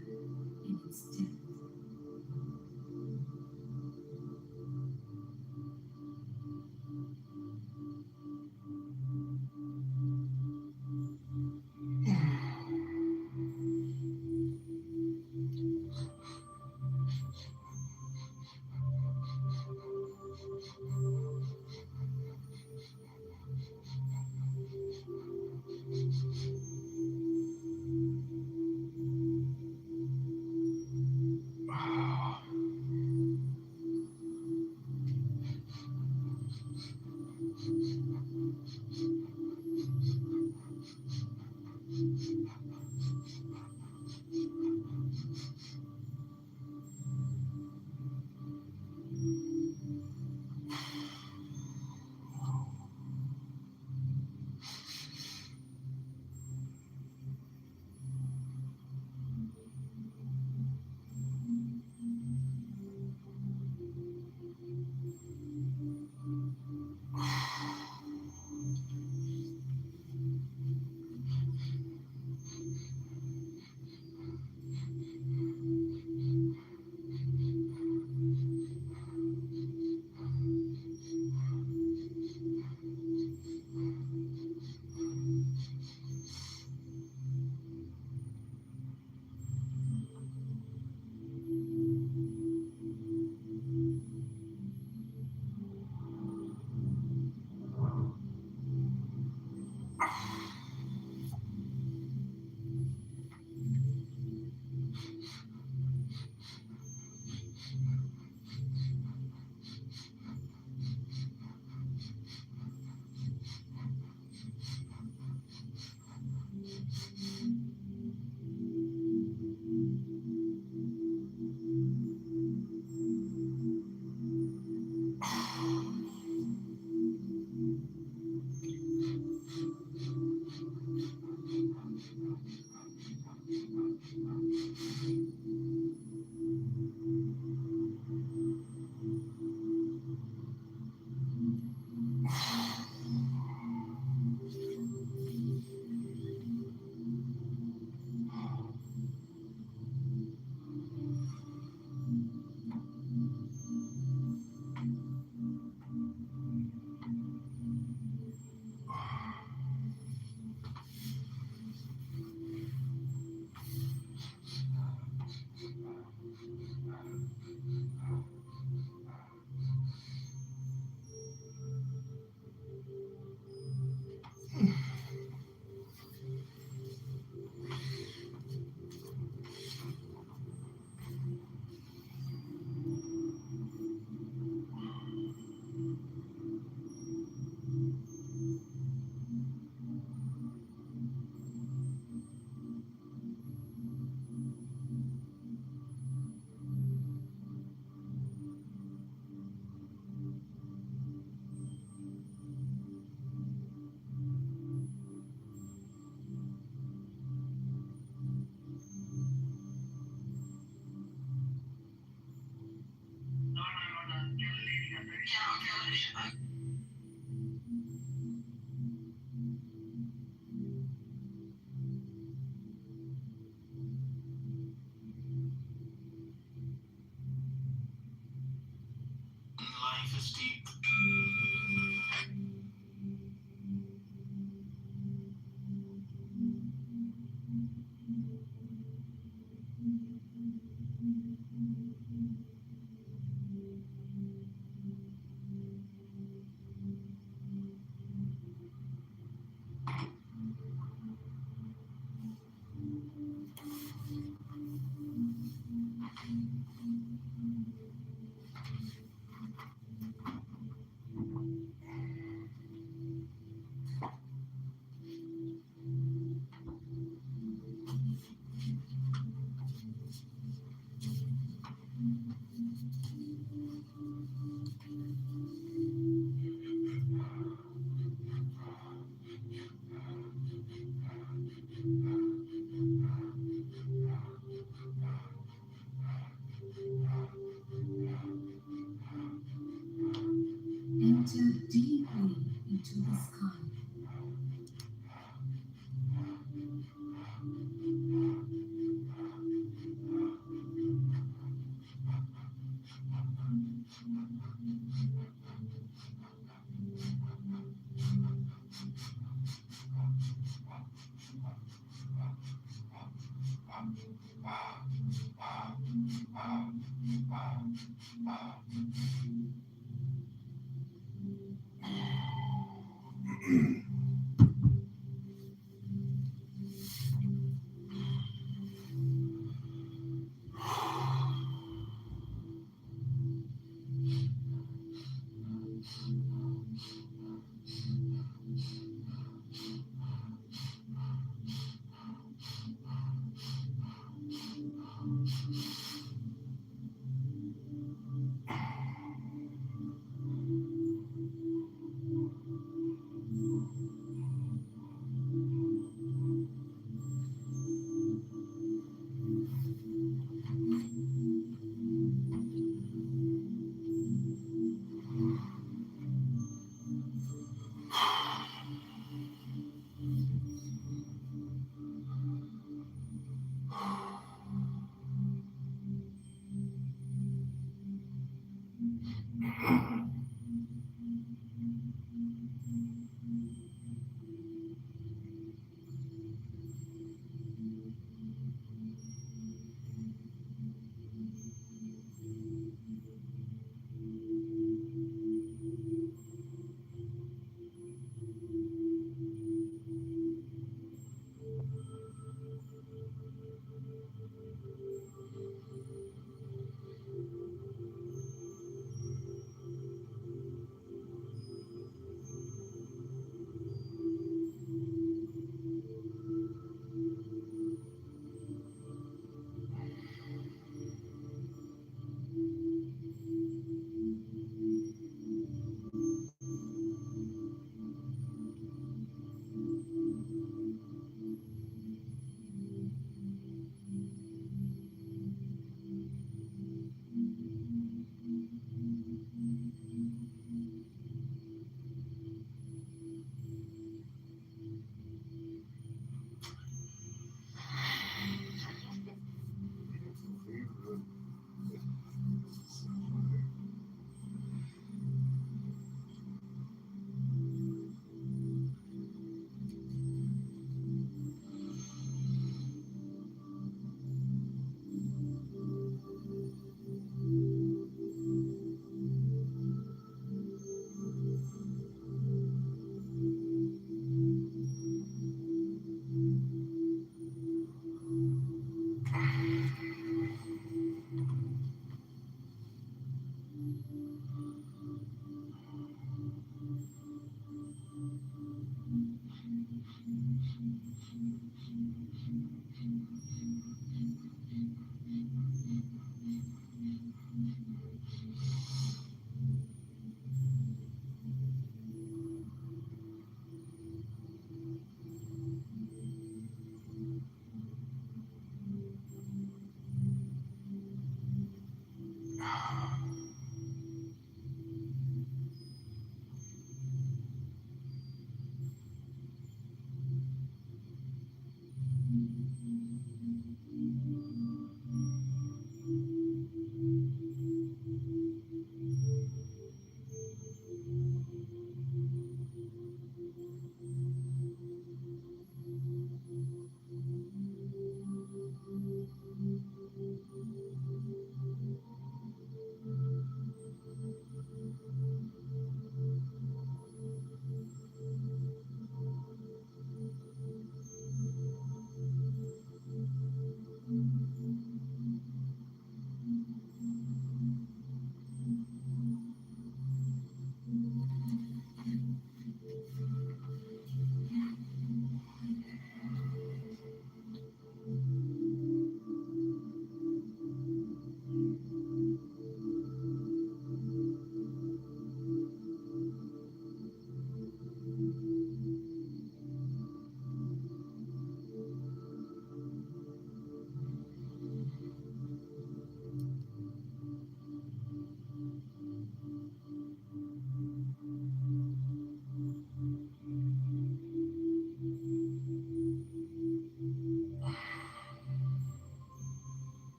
in its depth. Life is deep.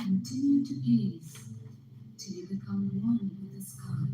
Continue to gaze till you become one with the sky.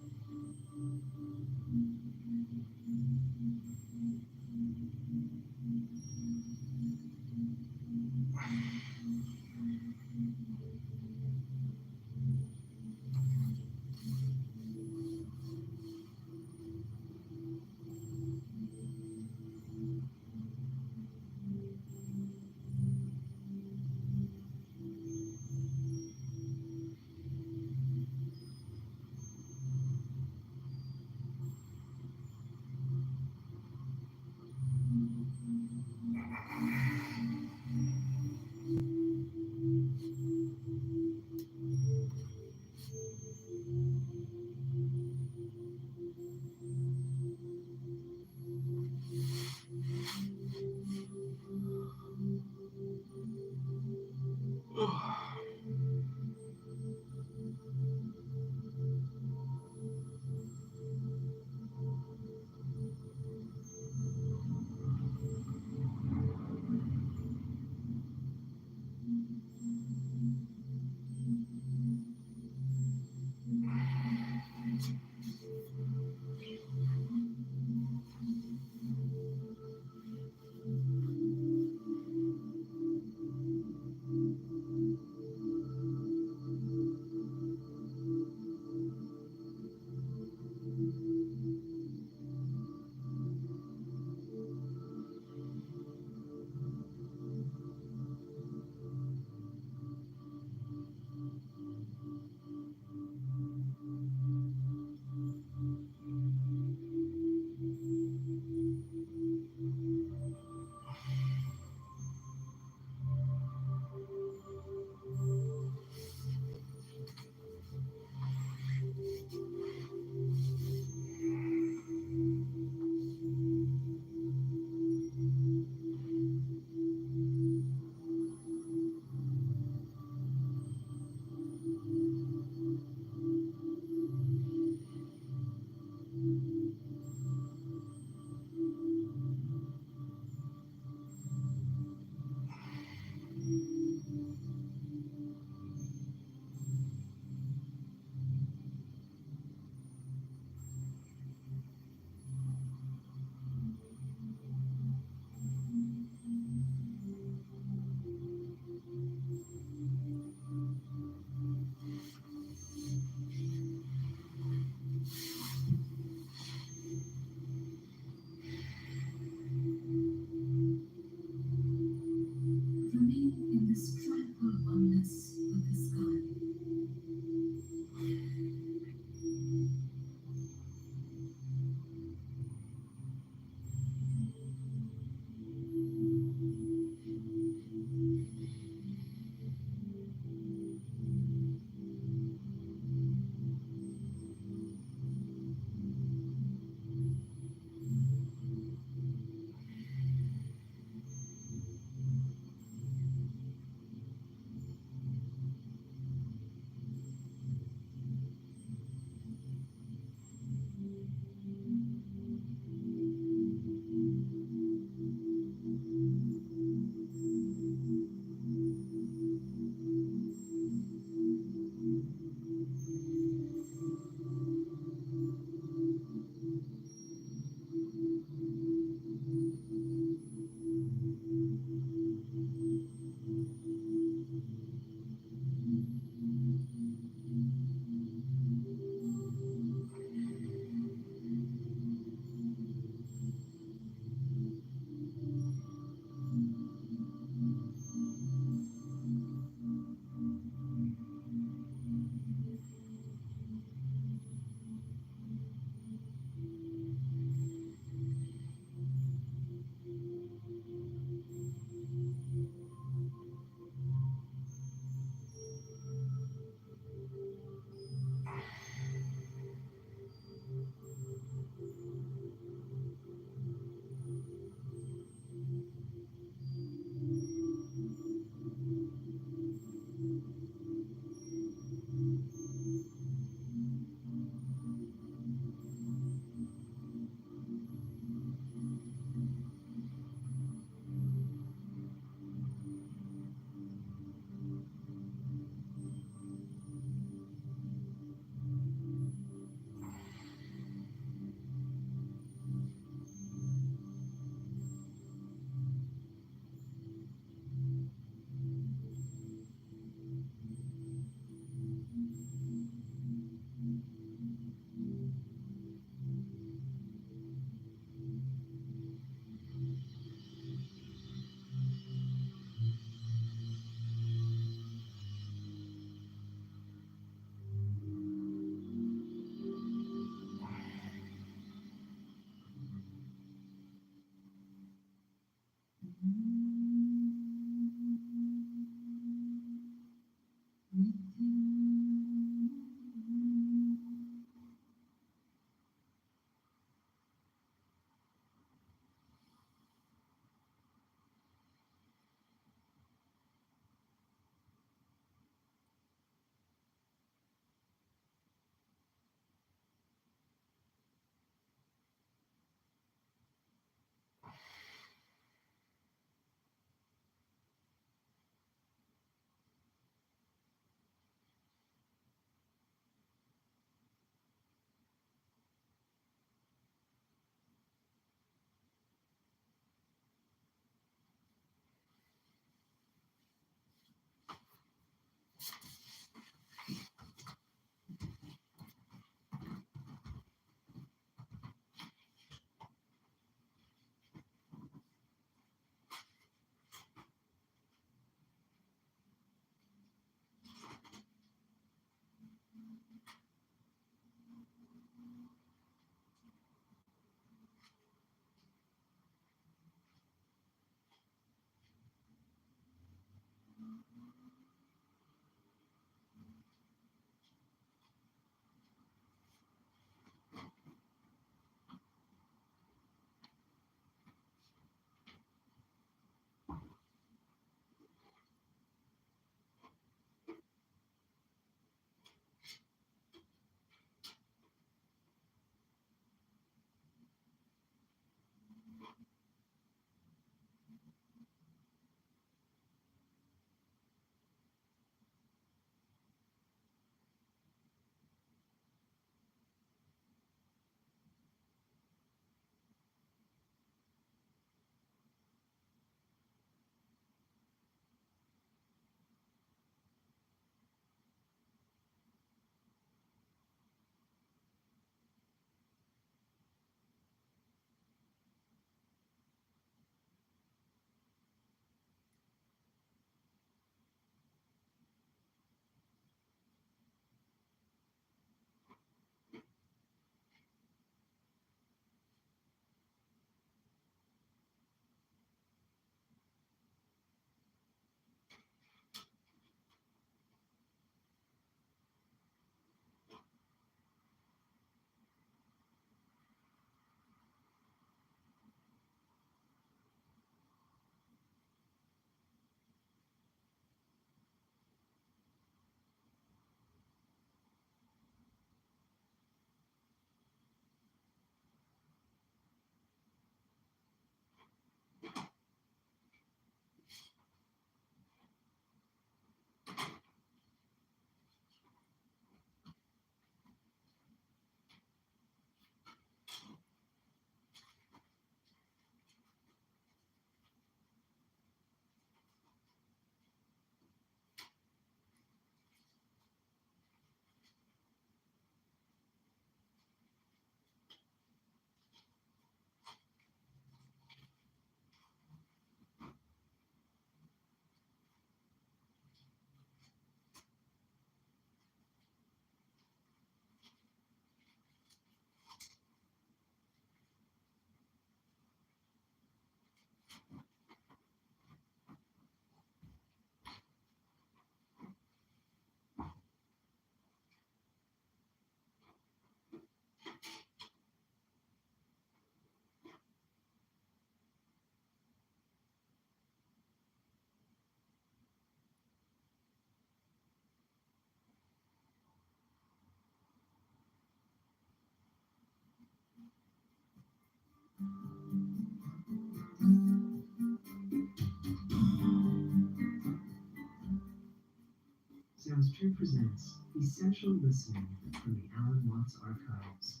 Lecture presents Essential Listening from the Alan Watts Archives.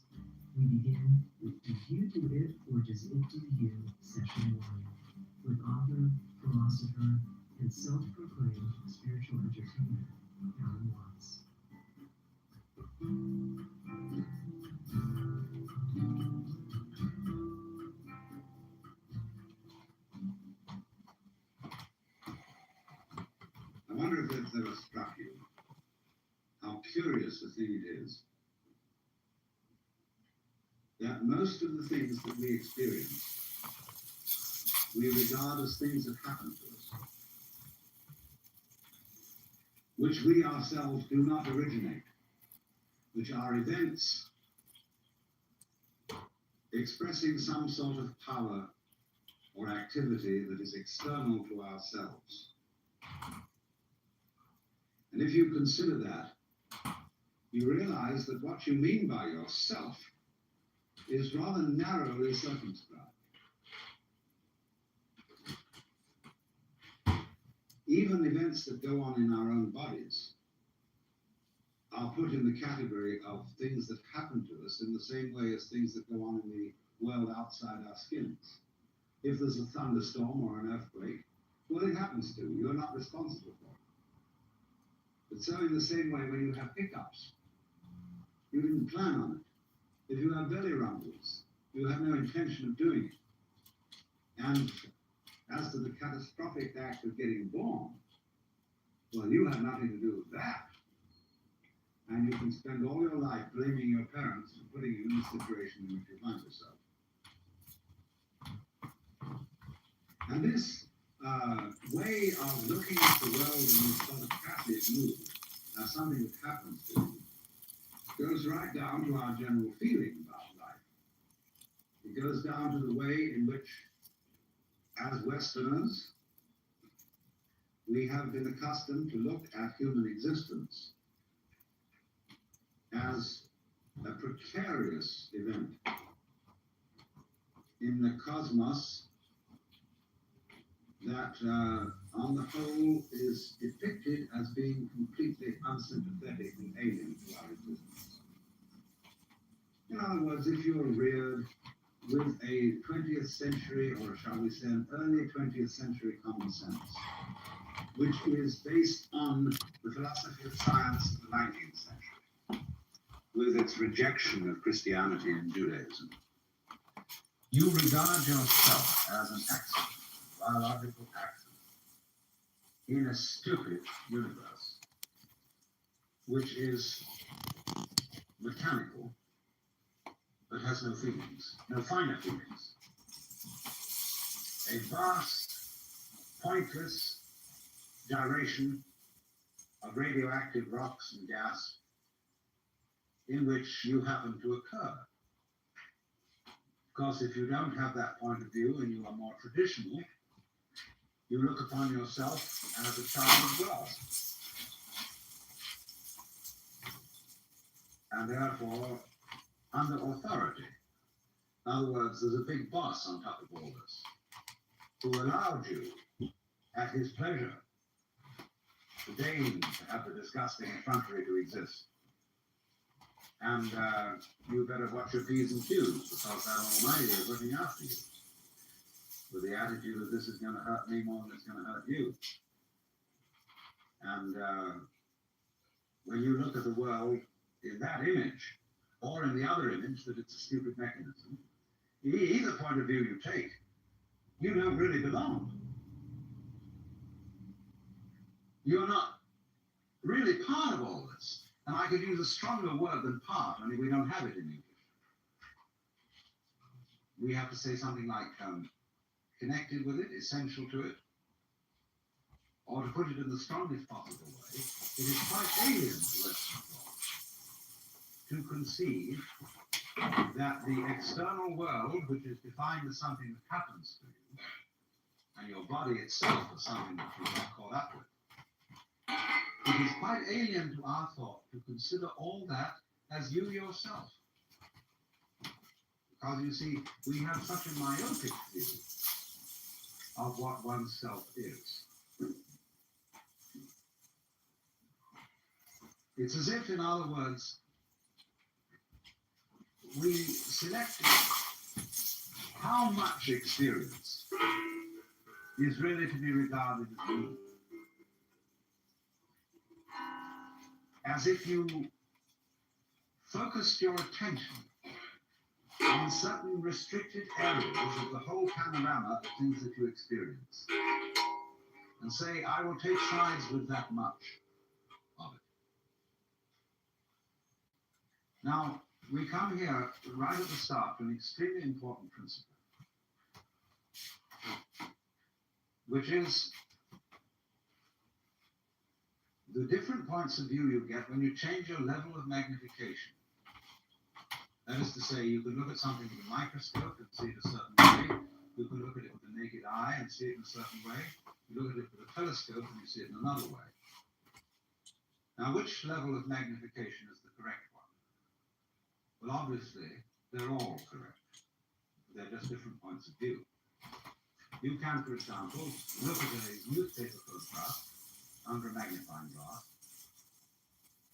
We begin with Do You Do It or Does It Do You? Session 1 with author, philosopher, and self-proclaimed spiritual entertainer, Alan Watts. I wonder if it's ever struck you how curious a thing it is that most of the things that we experience, we regard as things that happen to us, which we ourselves do not originate, which are events expressing some sort of power or activity that is external to ourselves. And if you consider that, you realize that what you mean by yourself is rather narrowly circumscribed. Even events that go on in our own bodies are put in the category of things that happen to us in the same way as things that go on in the world outside our skins. If there's a thunderstorm or an earthquake, well, it happens to you. You're not responsible for it. But so in the same way, when you have hiccups, you didn't plan on it. If you have belly rumbles, you have no intention of doing it. And as to the catastrophic act of getting born, well, you have nothing to do with that. And you can spend all your life blaming your parents for putting you in the situation in which you find yourself. And this way of looking at the world in this sort of passive mood, as something that happens to you, goes right down to our general feeling about life. It goes down to the way in which, as Westerners, we have been accustomed to look at human existence as a precarious event in the cosmos that, on the whole, is depicted as being completely unsympathetic and alien to our existence. In other words, if you're reared with a 20th century, or shall we say an early 20th century common sense, which is based on the philosophy of science of the 19th century, with its rejection of Christianity and Judaism, you regard yourself as an accident, biological accident, in a stupid universe, which is mechanical, but has no feelings, no finer feelings. A vast, pointless gyration of radioactive rocks and gas in which you happen to occur. Of course, if you don't have that point of view and you are more traditional, you look upon yourself as a child of God. And therefore, under authority. In other words, there's a big boss on top of all this who allowed you, at his pleasure, to deign to have the disgusting effrontery to exist. And you better watch your P's and Q's, because that Almighty is looking after you, with the attitude that this is going to hurt me more than it's going to hurt you. And when you look at the world in that image, or in the other image that it's a stupid mechanism, either point of view you take, you don't really belong. You're not really part of all this. And I could use a stronger word than part, only we don't have it in English. We have to say something like connected with it, essential to it, or to put it in the strongest possible way, it is quite alien to Western thought to conceive that the external world, which is defined as something that happens to you, and your body itself as something that you are caught up with, it is quite alien to our thought to consider all that as you yourself. Because you see, we have such a myopic view of what oneself is. It's as if, in other words, we selected how much experience is really to be regarded as me. As if you focused your attention on certain restricted areas of the whole panorama of things that you experience. And say, I will take sides with that much of it. Now, we come here right at the start to an extremely important principle, which is the different points of view you get when you change your level of magnification. That is to say, you can look at something with a microscope and see it a certain way. You can look at it with the naked eye and see it in a certain way. You look at it with a telescope and you see it in another way. Now, which level of magnification is the correct one? Well, obviously, they're all correct. They're just different points of view. You can, for example, look at a newspaper photograph under a magnifying glass,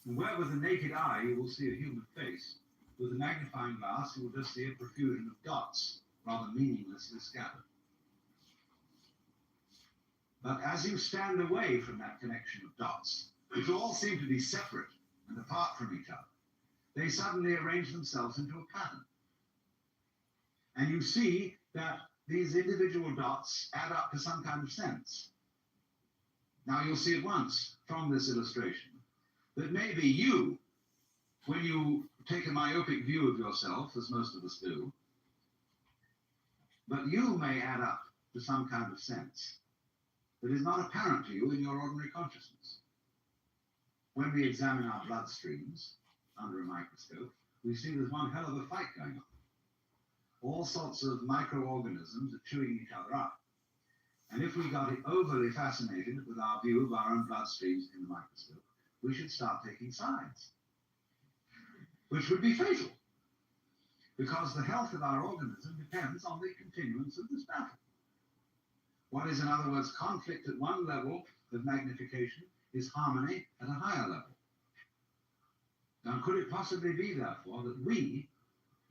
and where with the naked eye you will see a human face, with a magnifying glass you will just see a profusion of dots, rather meaninglessly scattered. But as you stand away from that connection of dots, which all seem to be separate and apart from each other, they suddenly arrange themselves into a pattern. And you see that these individual dots add up to some kind of sense. Now you'll see at once from this illustration that maybe you, when you take a myopic view of yourself, as most of us do, but you may add up to some kind of sense that is not apparent to you in your ordinary consciousness. When we examine our bloodstreams under a microscope, we see there's one hell of a fight going on. All sorts of microorganisms are chewing each other up. And if we got overly fascinated with our view of our own bloodstreams in the microscope, we should start taking sides, which would be fatal, because the health of our organism depends on the continuance of this battle. What is, in other words, conflict at one level of magnification is harmony at a higher level. Now, could it possibly be, therefore, that we,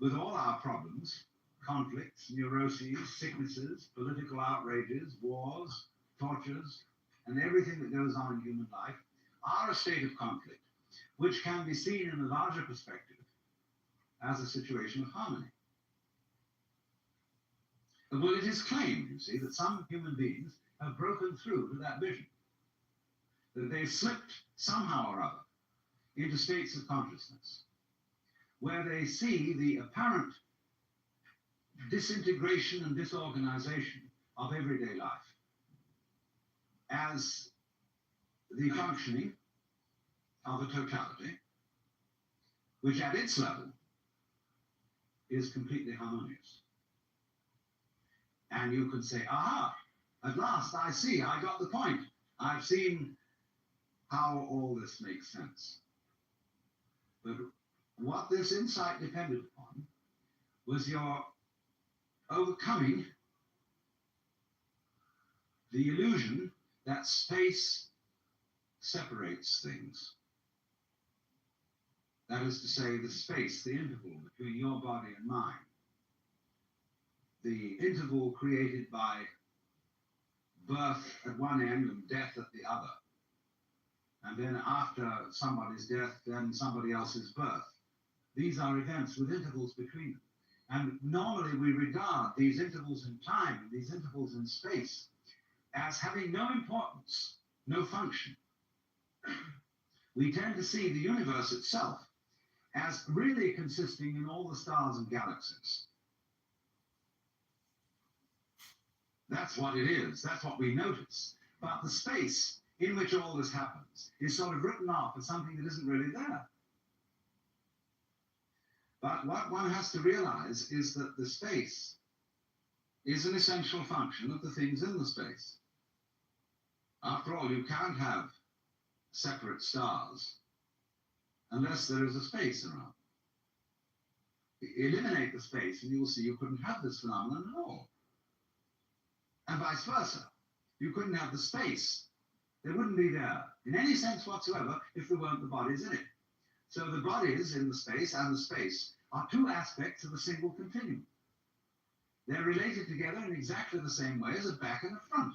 with all our problems, conflicts, neuroses, sicknesses, political outrages, wars, tortures, and everything that goes on in human life, are a state of conflict, which can be seen in a larger perspective as a situation of harmony? Well, it is claimed, you see, that some human beings have broken through to that vision, that they've slipped somehow or other into states of consciousness where they see the apparent disintegration and disorganization of everyday life as the functioning of a totality which at its level is completely harmonious. And you could say, aha, at last I see, I got the point. I've seen how all this makes sense. But what this insight depended upon was your overcoming the illusion that space separates things. That is to say, the space, the interval between your body and mine. The interval created by birth at one end and death at the other. And then after somebody's death, then somebody else's birth. These are events with intervals between them. And normally we regard these intervals in time, these intervals in space, as having no importance, no function. We tend to see the universe itself as really consisting in all the stars and galaxies. That's what it is. That's what we notice. But the space in which all this happens is sort of written off as something that isn't really there. But what one has to realize is that the space is an essential function of the things in the space. After all, you can't have separate stars unless there is a space around. Eliminate the space and you will see you couldn't have this phenomenon at all. And vice versa. You couldn't have the space They wouldn't be there in any sense whatsoever if there weren't the bodies in it. So the bodies in the space and the space are two aspects of a single continuum. They're related together in exactly the same way as a back and a front.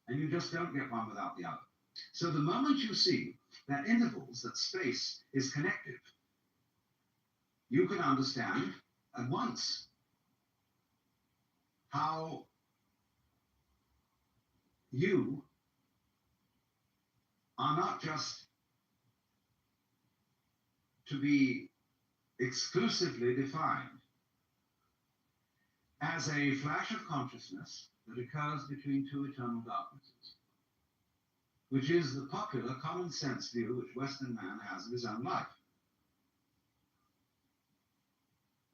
And you just don't get one without the other. So the moment you see that intervals, that space is connective, you can understand at once how you are not just to be exclusively defined as a flash of consciousness that occurs between two eternal darknesses, which is the popular common sense view which Western man has of his own life.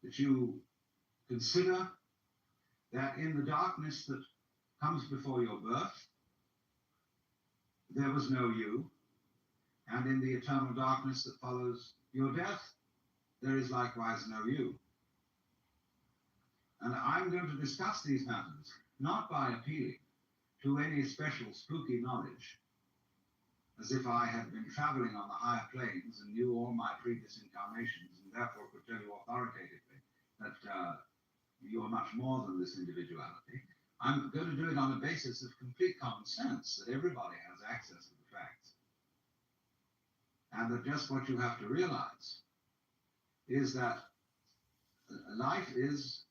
That you consider that in the darkness that comes before your birth, there was no you, and in the eternal darkness that follows your death, there is likewise no you. And I'm going to discuss these matters not by appealing to any special spooky knowledge, as if I had been traveling on the higher planes and knew all my previous incarnations and therefore could tell you authoritatively that you're much more than this individuality. I'm going to do it on a basis of complete common sense, that everybody has access to the facts. And that just what you have to realize is that life is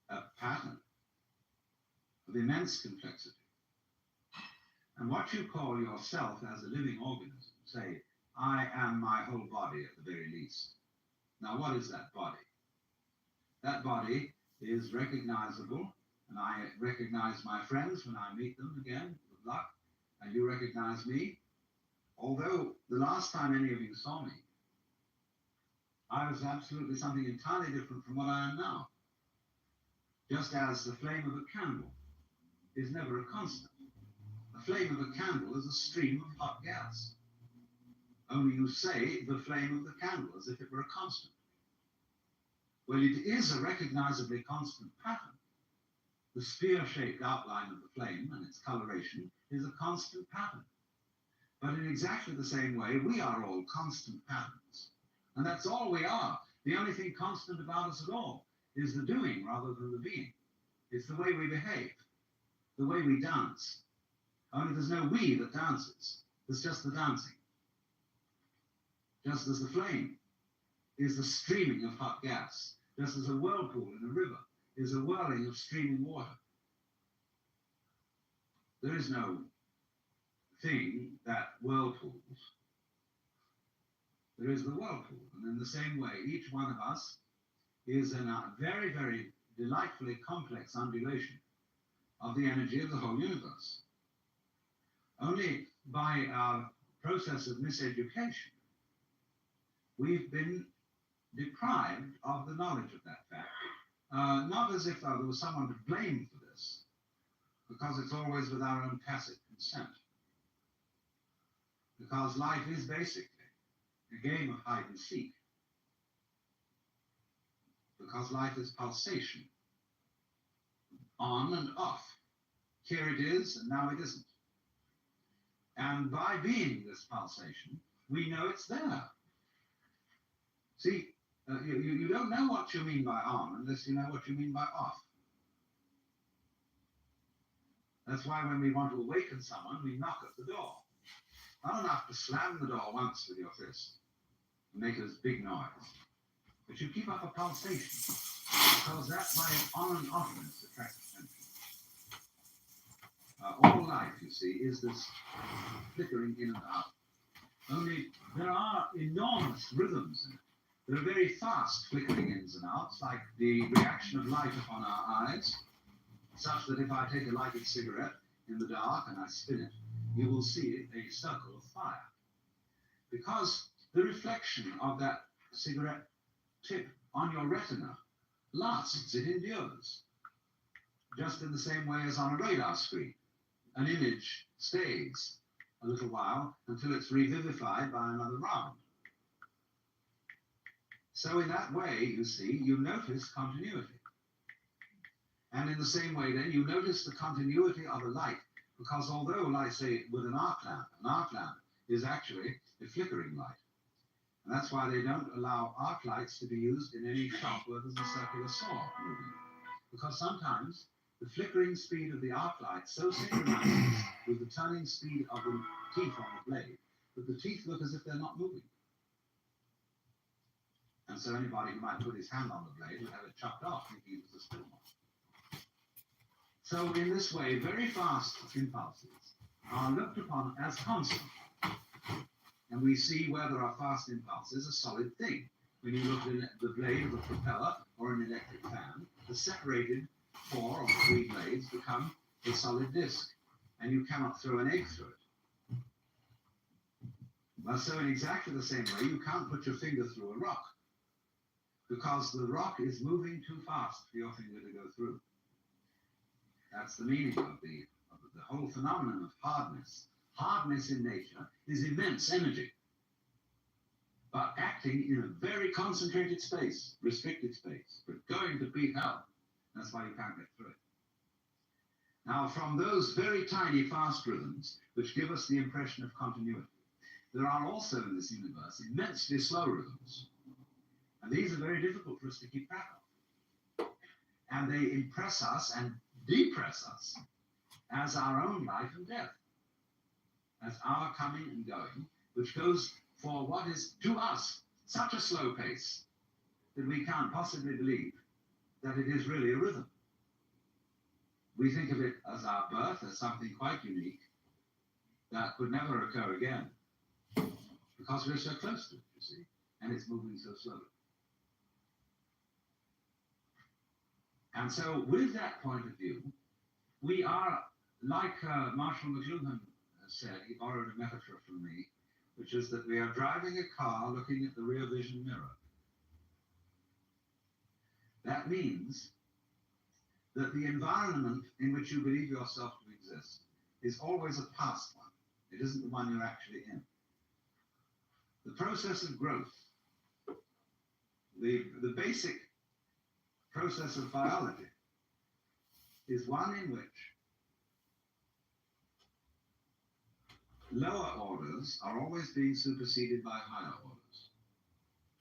a pattern of immense complexity. And what you call yourself as a living organism, say, I am my whole body at the very least. Now, what is that body? That body is recognizable, and I recognize my friends when I meet them again, with luck, and you recognize me. Although the last time any of you saw me, I was absolutely something entirely different from what I am now. Just as the flame of a candle is never a constant. The flame of a candle is a stream of hot gas. Only you say the flame of the candle as if it were a constant. Well, it is a recognizably constant pattern. The spear-shaped outline of the flame and its coloration is a constant pattern. But in exactly the same way, we are all constant patterns. And that's all we are. The only thing constant about us at all is the doing rather than the being. It's the way we behave, the way we dance. Only there's no we that dances. There's just the dancing. Just as the flame is the streaming of hot gas, just as a whirlpool in a river is a whirling of streaming water. There is no thing that whirlpools. There is the whirlpool. And in the same way, each one of us is in a very, very delightfully complex undulation of the energy of the whole universe. Only by our process of miseducation, we've been deprived of the knowledge of that fact. Not as if there was someone to blame for this, because it's always with our own tacit consent. Because life is basically a game of hide and seek. Because life is pulsation, on and off. Here it is, and now it isn't. And by being this pulsation, we know it's there. See, you don't know what you mean by on unless you know what you mean by off. That's why when we want to awaken someone, we knock at the door. Not enough to slam the door once with your fist and make this big noise. But you keep up a pulsation, because that by on and offness attracts attention. All life, you see, is this flickering in and out. Only there are enormous rhythms in it. There are very fast flickering ins and outs, like the reaction of light upon our eyes, such that if I take a lighted cigarette in the dark and I spin it, you will see a circle of fire. Because the reflection of that cigarette tip on your retina lasts, it endures. Just in the same way as on a radar screen. An image stays a little while until it's revivified by another round. So in that way, you see, you notice continuity. And in the same way then, you notice the continuity of a light Because although, like say, with an arc lamp is actually a flickering light. And that's why they don't allow arc lights to be used in any shop where there's a circular saw moving. Because sometimes the flickering speed of the arc light so synchronizes with the turning speed of the teeth on the blade that the teeth look as if they're not moving. And so anybody who might put his hand on the blade would have it chopped off thinking it was a still one. So in this way, very fast impulses are looked upon as constant. And we see where there are fast impulses a solid thing. When you look at the blade of a propeller or an electric fan, the separated 4 or 3 blades become a solid disc, and you cannot throw an egg through it. Well, so in exactly the same way, you can't put your finger through a rock, because the rock is moving too fast for your finger to go through. That's the meaning of the whole phenomenon of hardness. Hardness in nature is immense energy, but acting in a very concentrated space, restricted space, but going to beat hell. That's why you can't get through it. Now, from those very tiny fast rhythms, which give us the impression of continuity, there are also in this universe immensely slow rhythms. And these are very difficult for us to keep track of. And they impress us and depress us as our own life and death, as our coming and going, which goes for what is to us such a slow pace that we can't possibly believe that it is really a rhythm. We think of it as our birth, as something quite unique that could never occur again, because we're so close to it, you see, and it's moving so slowly. And so with that point of view, we are, like Marshall McLuhan said, he borrowed a metaphor from me, which is that we are driving a car looking at the rear vision mirror. That means that the environment in which you believe yourself to exist is always a past one. It isn't the one you're actually in. The process of growth, the basic process of biology, is one in which lower orders are always being superseded by higher orders.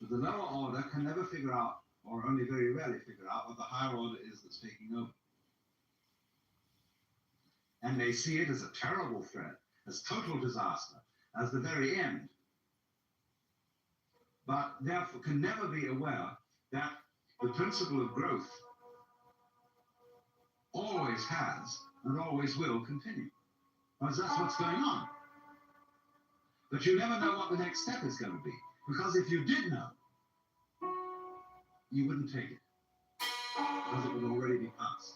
But the lower order can never figure out, or only very rarely figure out, what the higher order is that's taking over. And they see it as a terrible threat, as total disaster, as the very end. But therefore can never be aware that the principle of growth always has and always will continue. Because that's what's going on. But you never know what the next step is going to be. Because if you did know, you wouldn't take it. Because it would already be past.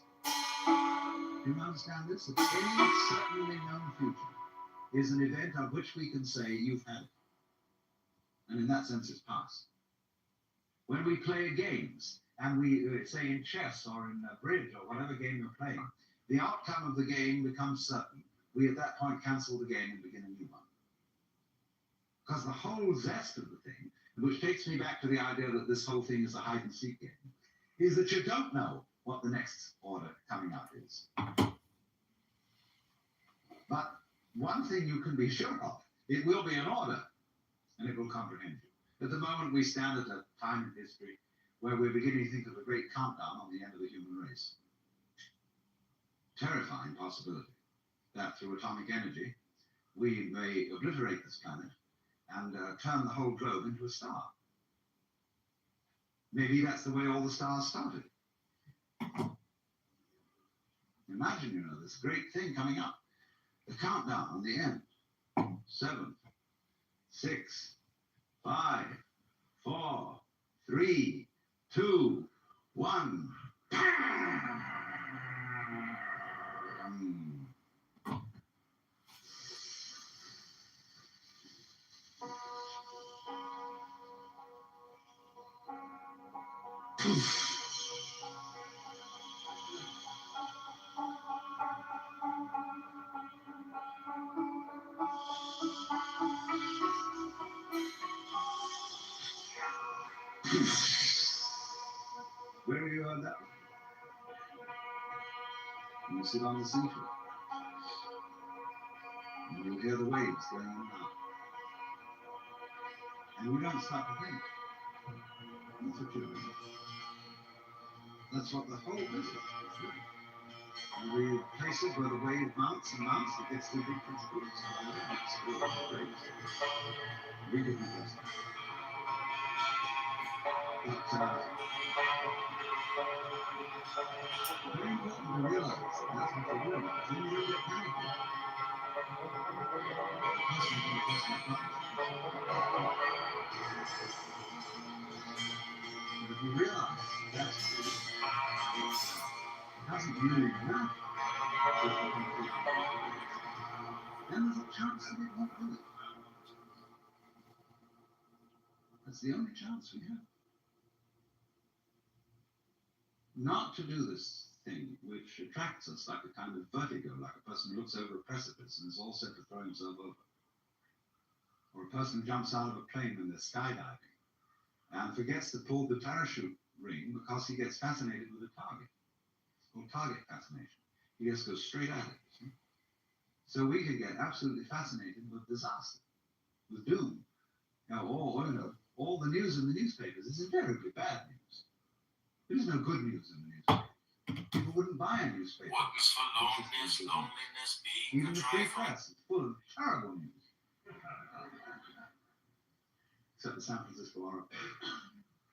Do you understand this? That any certainly known future is an event of which we can say, you've had it. And in that sense, it's past. When we play games, and we say in chess or in bridge or whatever game you're playing, the outcome of the game becomes certain. We at that point cancel the game and begin a new one. Because the whole zest of the thing, which takes me back to the idea that this whole thing is a hide and seek game, is that you don't know what the next order coming up is. But one thing you can be sure of, it will be an order, and it will comprehend you. At the moment, we stand at a time in history where we're beginning to think of a great countdown on the end of the human race. Terrifying possibility that through atomic energy, we may obliterate this planet and turn the whole globe into a star. Maybe that's the way all the stars started. Imagine, this great thing coming up. The countdown on the end. 7, 6, 5, 4, 3, 2, 1. Where have you heard that? You sit on the seashore. You'll hear the waves going in and out. And we don't stop to think. That's what you're doing. That's what the whole business is doing. And we places where the wave mounts and mounts, it gets too big for its roots. We didn't do that. But very important to realize that that's what you're doing. Then you don't get panicked. But if you realize that's what you're doing, it doesn't really matter if you can do it. Then there's a chance that it won't do it. That's the only chance we have. Not to do this thing which attracts us like a kind of vertigo, like a person who looks over a precipice and is all set to throw himself over. Or a person who jumps out of a plane when they're skydiving and forgets to pull the parachute ring because he gets fascinated with a target. It's called target fascination. He just goes straight at it. See? So we can get absolutely fascinated with disaster, with doom. All the news in the newspapers is invariably bad news. There is no good news in the newspaper. People wouldn't buy a newspaper. One's for loneliness, loneliness being Even a the free driver. press is full of terrible news. Except the San Francisco Oracle.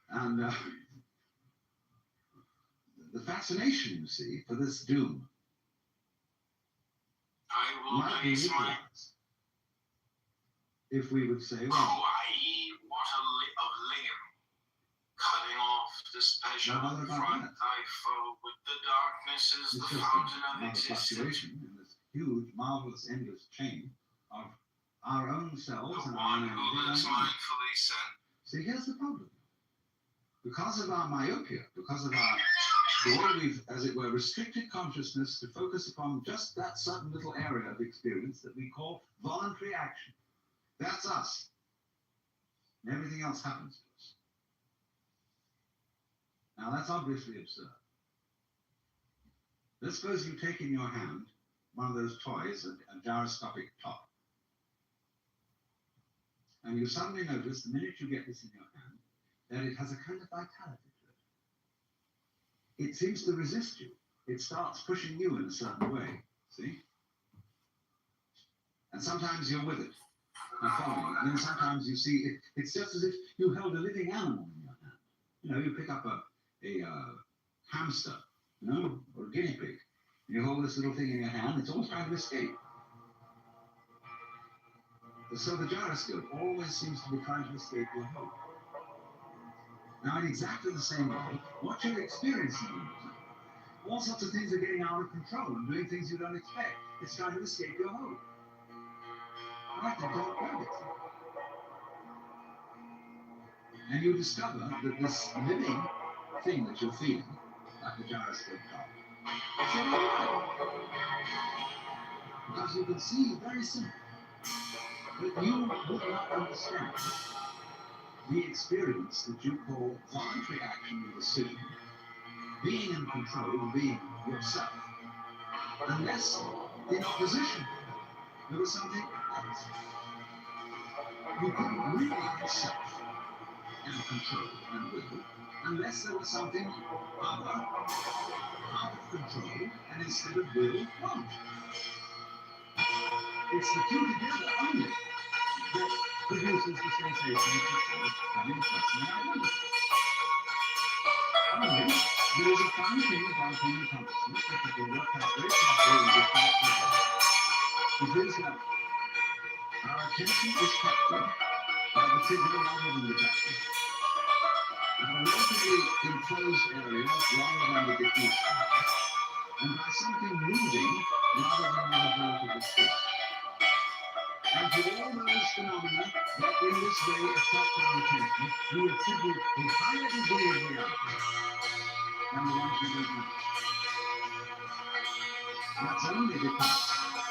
And the fascination, you see, for this doom I will might be place my neutralized if we would say, well, Hawaii, what a of limb, cutting off this pleasure No bother about front that. thy foe with the darkness is it's the just fountain of another existence. fluctuation in this huge, marvelous, endless chain of our own selves The and our one own who lives identity. mindfully sent. See, here's the problem. Because of our myopia, because of the way we've, as it were, restricted consciousness to focus upon just that certain little area of experience that we call voluntary action. That's us. And everything else happens to us. Now, that's obviously absurd. Let's suppose you take in your hand one of those toys, a gyroscopic top. And you suddenly notice, the minute you get this in your hand, that it has a kind of vitality to it. It seems to resist you. It starts pushing you in a certain way, see? And sometimes you're with it, and following it. And then sometimes you see, it's just as if you held a living animal in your hand. You know, you pick up a hamster, you know, or a guinea pig. And you hold this little thing in your hand, it's always trying to escape. So the gyroscope always seems to be trying to escape your hold. Now, in exactly the same way, what you're experiencing, all sorts of things are getting out of control and doing things you don't expect. It's trying to escape your hold. Right, they don't grab it. And you discover that this living thing that you're feeling, like the gyroscope top, it's your own. Because you can see very simply that you would not understand the experience that you call voluntary action and decision, being in control, being yourself, unless in opposition there was something else. You couldn't really have self and control and will unless there was something other, out of control, and instead of will, want. It's the two together only that produces the sensation of control having personal identity. Only there is a fine thing about human consciousness that we can work out very carefully in this concept. It is that our attention is captured by the figure rather than the capture. And a relatively enclosed area rather than the diffuse area. And by something moving rather than the relative space. And to all those phenomena that in this way attract our attention, we attribute a higher degree of reality than the ones we don't notice. That's only because,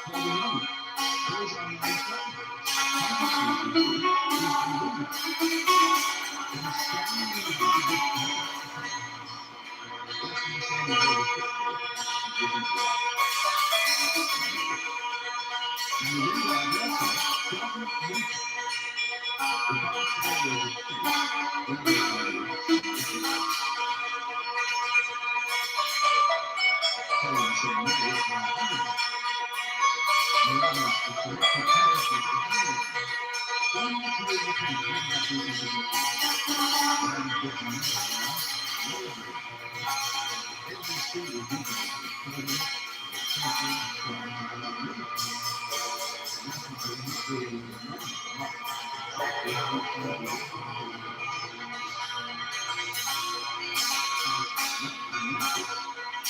for the moment, those are non-threatening. Consciousness is illumined. It is standing in the position of just in the same way the picture is given to us. And remember, as I said, doesn't matter. The vast areas of space where there are roots and different so and so knows how high. Whereas the collective consciousness behind it only pays attention to that invisible thing. And with the matter of water, every single detail of its clothing, its safety, its strong, and its limits. Necessary not really to remember exactly how much more we get from the and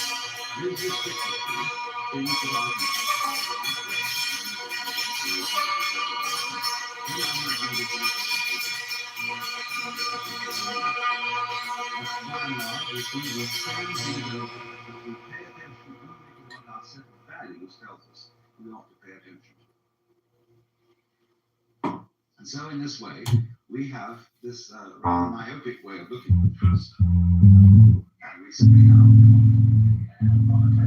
notice those restricted to things that are by and large, we see we stand here, but we pay attention only to what our set of values tells us we ought to pay attention to. And so in this way, we have this rather myopic way of looking at things. And we say now, anything that is not in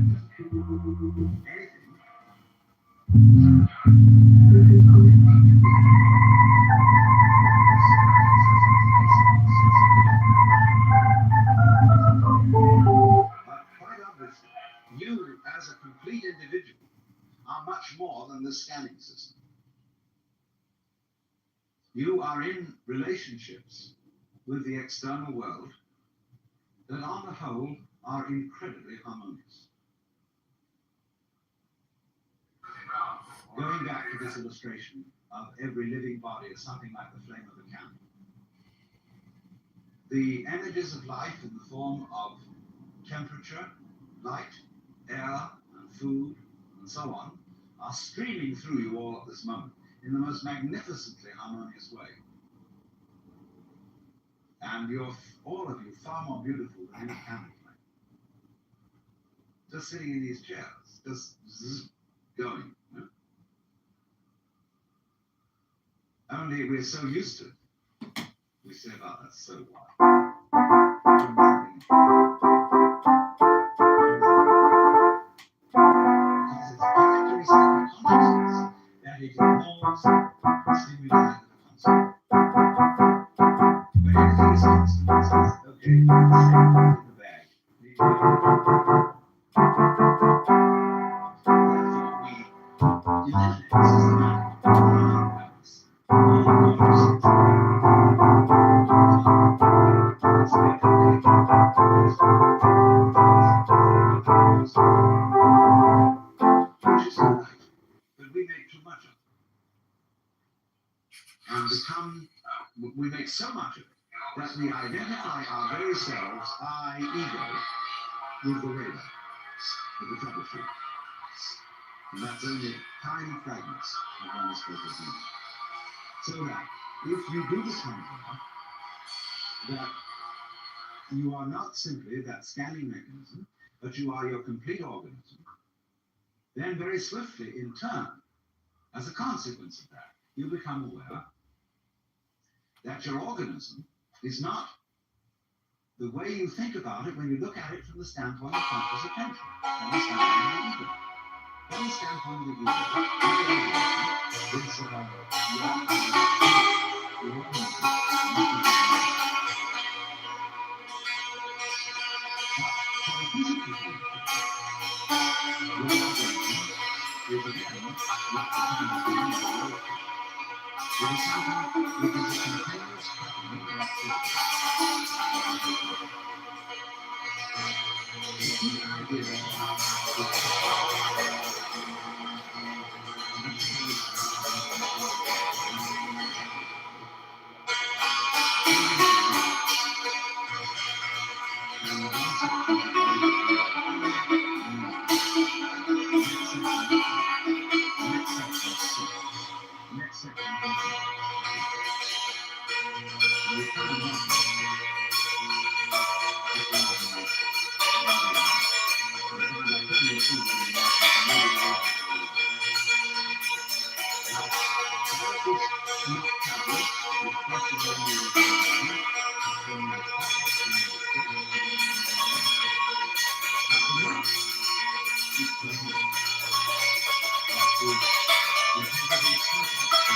but quite obviously, you as a complete individual are much more than the scanning system. You are in relationships with the external world that on the whole are incredibly harmonious. Going back to this illustration of every living body as something like the flame of a candle. The energies of life in the form of temperature, light, air, and food, and so on, are streaming through you all at this moment in the most magnificently harmonious way. And you're, all of you, far more beautiful than any candle flame. Just sitting in these chairs, just going. You know? Only we're so used to it. We say about that so what? Because it's a characteristic of consciousness that it ignores stimuli that are constant. When anything is constant, it says, okay, it's safe in the bag. Leave it alone. Therefore, we eliminate systematically from our awareness all consciousness. Which is all right, but we make too much of it. And we make so much of it that we identify our very selves, I, ego, with the radar, with the troubleshoot. And that's only tiny fragments of one's total being. So that if you do become aware that you are not simply that scanning mechanism, but you are your complete organism, then very swiftly, in turn, as a consequence of that, you become aware that your organism is not the way you think about it when you look at it from the standpoint of conscious attention, from the standpoint of the ego. From the standpoint of the ego, is your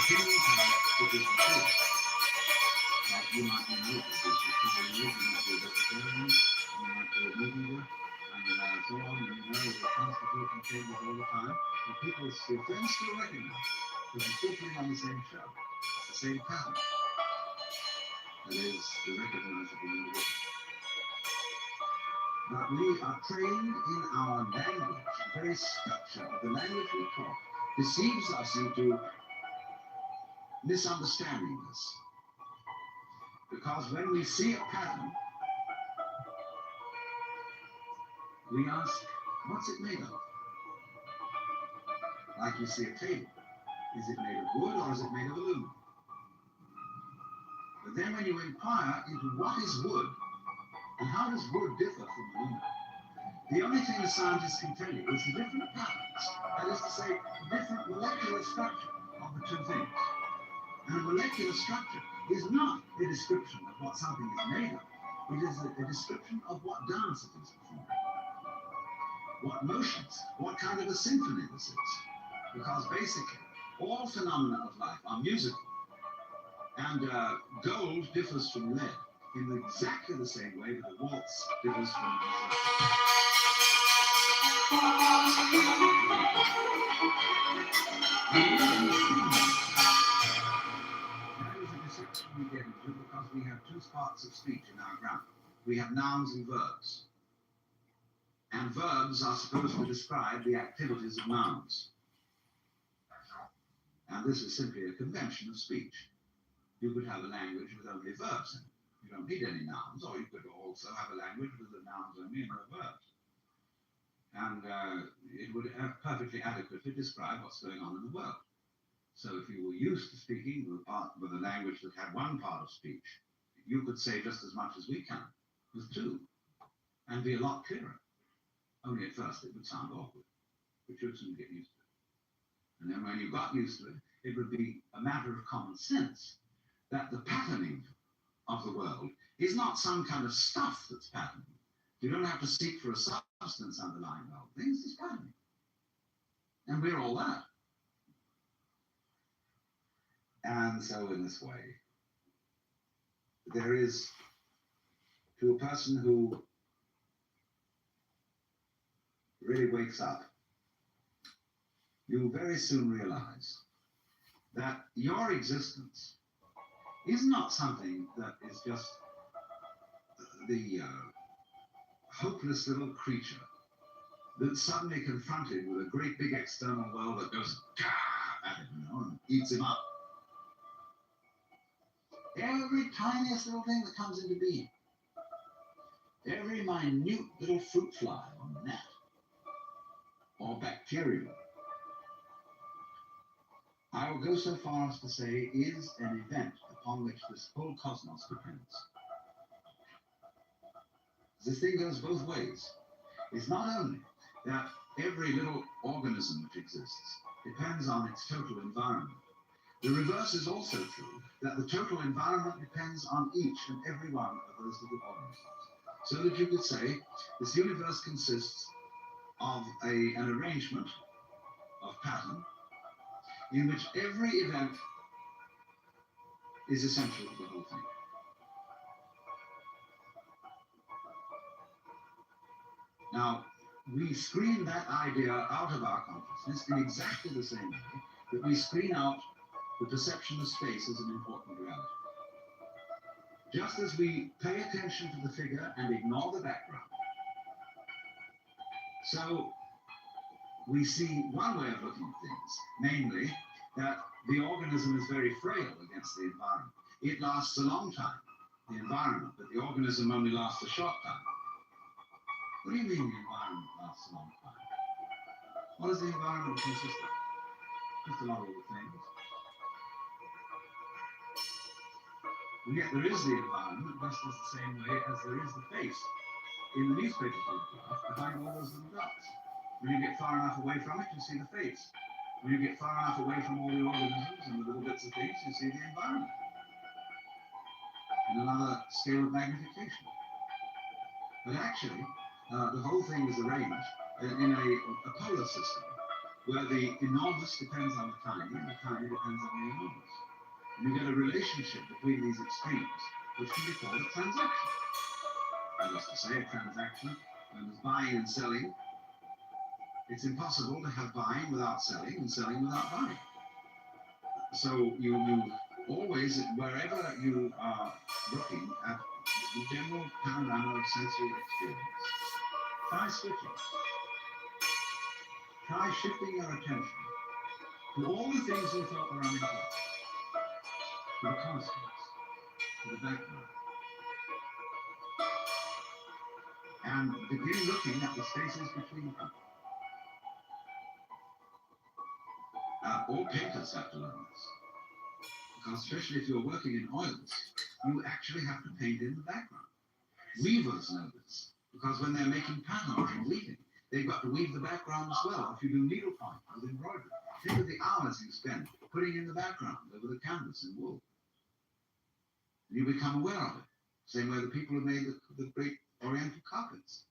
things that it is the case that you might be noticed as you try and live, you might be a vegetarian, you might be a meat eater, and so on, and you know the constitution changes all the time, and people, your friends still recognize because you're still putting on the same show, the same pattern. That is the recognizable individual. But we are trained in our language, the very structure of the language we talk deceives us into misunderstanding this. Because when we see a pattern, we ask, what's it made of? Like you see a table. Is it made of wood or is it made of aluminum? But then when you inquire into what is wood and how does wood differ from aluminum, the only thing the scientists can tell you is the different patterns, that is to say, the different molecular structure of the two things. And a molecular structure is not a description of what something is made of. It is a description of what dance it is performing, what motions, what kind of a symphony this is. Because basically, all phenomena of life are musical. And gold differs from lead in exactly the same way that a waltz differs from That is a deception we get into because we have two parts of speech in our grammar. We have nouns and verbs. And verbs are supposed to describe the activities of nouns. And this is simply a convention of speech. You could have a language with only verbs in it. You don't need any nouns, or you could also have a language with the nouns only and no verbs. And it would have perfectly adequately describe what's going on in the world. So if you were used to speaking with a language that had one part of speech, you could say just as much as we can with two, and be a lot clearer. Only at first it would sound awkward, but you'd soon get used to it. And then when you got used to it, it would be a matter of common sense that the patterning of the world is not some kind of stuff that's patterned. You don't have to seek for a substance underlying all things, it's patterning. And we're all that. And so in this way, there is, to a person who really wakes up, you very soon realize that your existence is not something that is just the hopeless little creature that's suddenly confronted with a great big external world that goes at him, and eats him up. Every tiniest little thing that comes into being, every minute little fruit fly on the net, or bacterial, I will go so far as to say is an event upon which this whole cosmos depends. This thing goes both ways. It's not only that every little organism which exists depends on its total environment. The reverse is also true, that the total environment depends on each and every one of those little organisms. So that you could say this universe consists of an arrangement of pattern in which every event is essential to the whole thing. Now, we screen that idea out of our consciousness in exactly the same way that we screen out the perception of space as an important reality. Just as we pay attention to the figure and ignore the background, so we see one way of looking at things, namely that the organism is very frail against the environment. It lasts a long time, the environment, but the organism only lasts a short time. What do you mean the environment lasts a long time? What does the environment consist of? Just a lot of little things. And yet there is the environment just as the same way as there is the face in the newspaper photograph behind all those little dots. When you get far enough away from it, you see the face. When you get far enough away from all the organisms and the little bits of things, you see the environment. In another scale of magnification. But actually, the whole thing is arranged in a polar system where the enormous depends on the tiny and the tiny depends on the enormous. And you get a relationship between these extremes, which can be called a transaction. That is to say, a transaction when there's buying and selling. It's impossible to have buying without selling and selling without buying. So you always, wherever you are looking at the general panorama of sensory experience, try switching. Try shifting your attention to all the things you thought were unimportant, to the constants, to the background, and begin looking at the spaces between them. All painters have to learn this, because especially if you're working in oils, you actually have to paint in the background. Weavers know this, because when they're making patterns and weaving, they've got to weave the background as well. If you do needlepoint with embroidery, think of the hours you spend putting in the background over the canvas and wool. And you become aware of it. Same way the people who made the great Oriental carpets.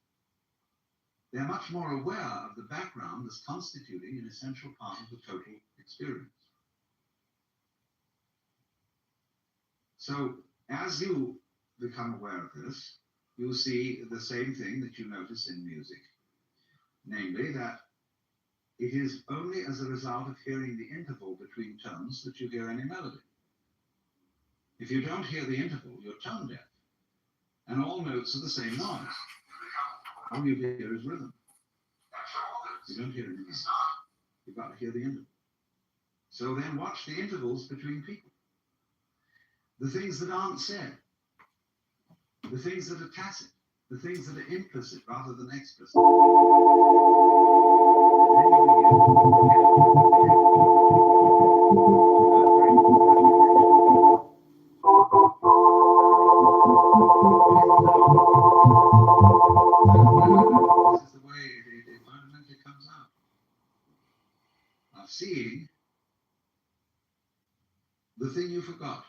They're much more aware of the background as constituting an essential part of the total experience. So as you become aware of this, you'll see the same thing that you notice in music, namely that it is only as a result of hearing the interval between tones that you hear any melody. If you don't hear the interval, you're tone deaf, and all notes are the same noise. All you hear is rhythm. You don't hear anything else. You've got to hear the interval. So then watch the intervals between people. The things that aren't said, the things that are tacit, the things that are implicit rather than explicit. This is the way it fundamentally comes out. Of seeing the thing you forgot.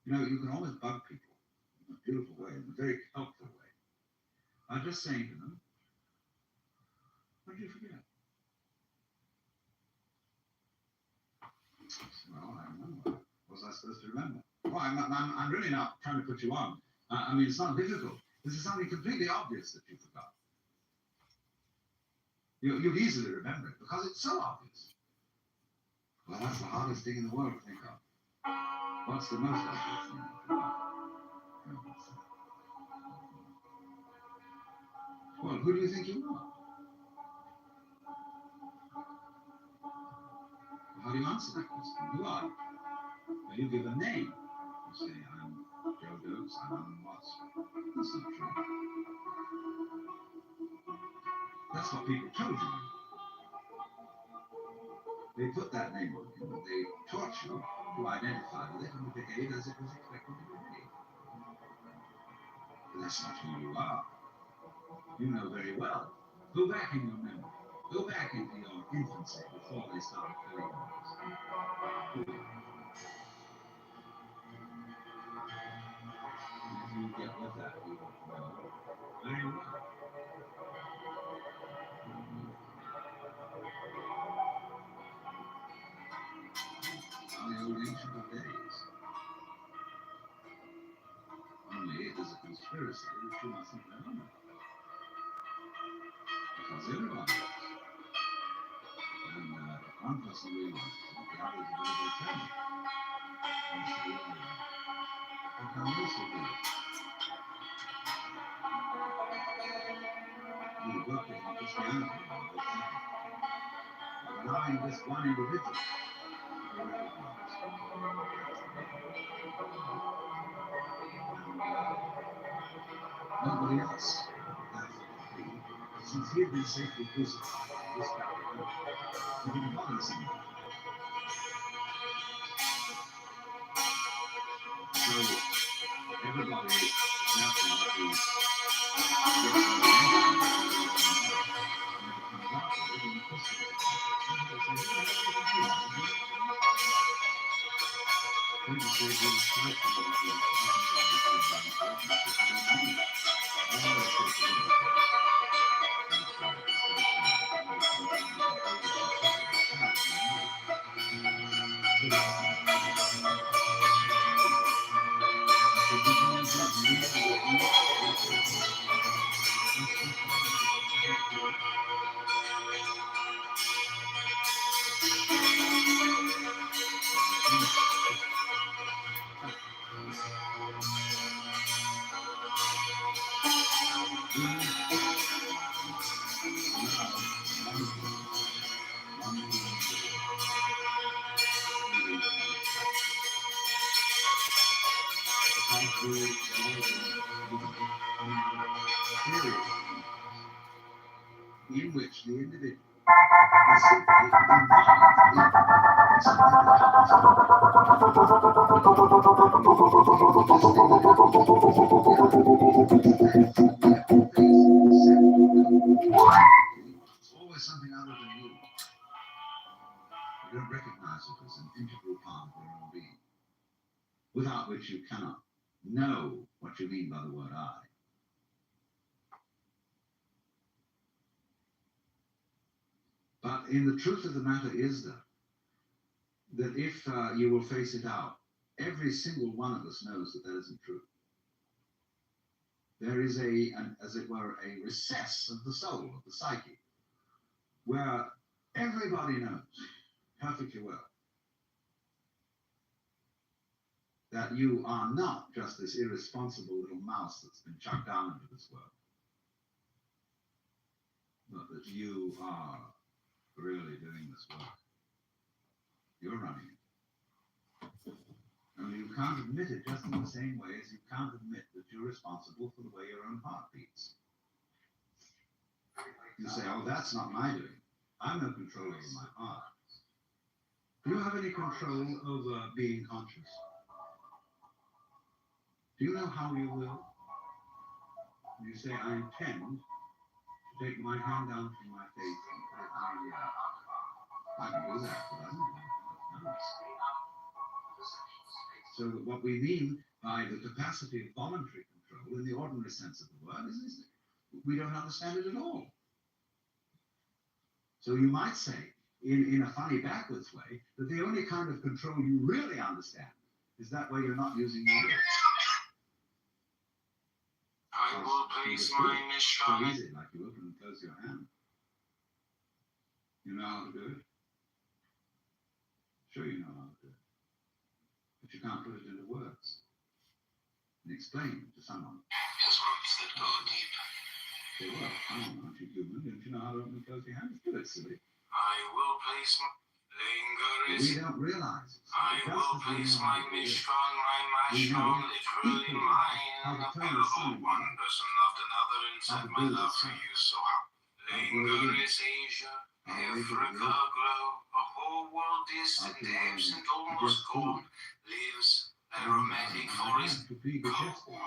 You know, you can almost bug people in a beautiful way, in a very helpful way, by just saying to them, what did you forget? Well, I remember. What was I supposed to remember? Well, I'm really not trying to put you on. I mean, it's not difficult. This is something completely obvious that you forgot. You'll easily remember it because it's so obvious. Well, that's the hardest thing in the world to think of. What's the most obvious thing to think of? Well, who do you think you are? How do you answer that question? Who are you? Well, you give a name. You say, I'm Joe Dokes, I'm Alan Watts. That's not true. That's what people told you. They put that name on you, and they taught you to identify with it and to behave as it was expected to behave. But that's not who you are. You know very well. Go back in your memory. Go back into your infancy before they started killing you. And if you get with that, you will know very well. On the old ancient of days. Only it is a conspiracy which you mustn't remember. Because everyone knows. And if one person realizes it, the others will go tell me. And say, how come this will do it? You work with Christianity, allowing this one individual to be recognized. Nobody else, since he had been safely crucified, this guy, he didn't bother anybody. So everybody, therefore, is In which the individual is simply involved in something that happens to it's always something other than you. You don't recognize it as an integral part of your own being, without which you cannot know what you mean by the word I. But in the truth of the matter is that if you will face it out, every single one of us knows that that isn't true. There is as it were, a recess of the soul, of the psyche, where everybody knows perfectly well that you are not just this irresponsible little mouse that's been chucked down into this world, but that you are really doing this work. You're running it. And you can't admit it just in the same way as you can't admit that you're responsible for the way your own heart beats. You say, oh, that's not my doing. I'm no control over my heart. Do you have any control over being conscious? Do you know how you will? You say, I intend to take my hand down from my face and put it on the ear. I can do that, but I don't know how it counts. So what we mean by the capacity of voluntary control in the ordinary sense of the word is we don't understand it at all. So you might say, in a funny backwards way, that the only kind of control you really understand is that way you're not using your lips. I will place my So Mishkan. easy, like you open and close your hand. You know how to do it? Sure you know how to do it. But you can't put it into words and explain it to someone. His roots that go deep. Say, well, come on, aren't you human? Don't you know how to open and close your hand? Do it, silly. I will place my linger But is. we don't realize it. I Just will as we place know my how to do it, Mishkan, my we know Mashkan, literally equally mine. how to A turn the sun parable, one person loved another and how said, to my do love this, for how you so how. Linger is Asia, Africa glow, a whole world distant, absent, almost gone, lives aromatic forest, to be digested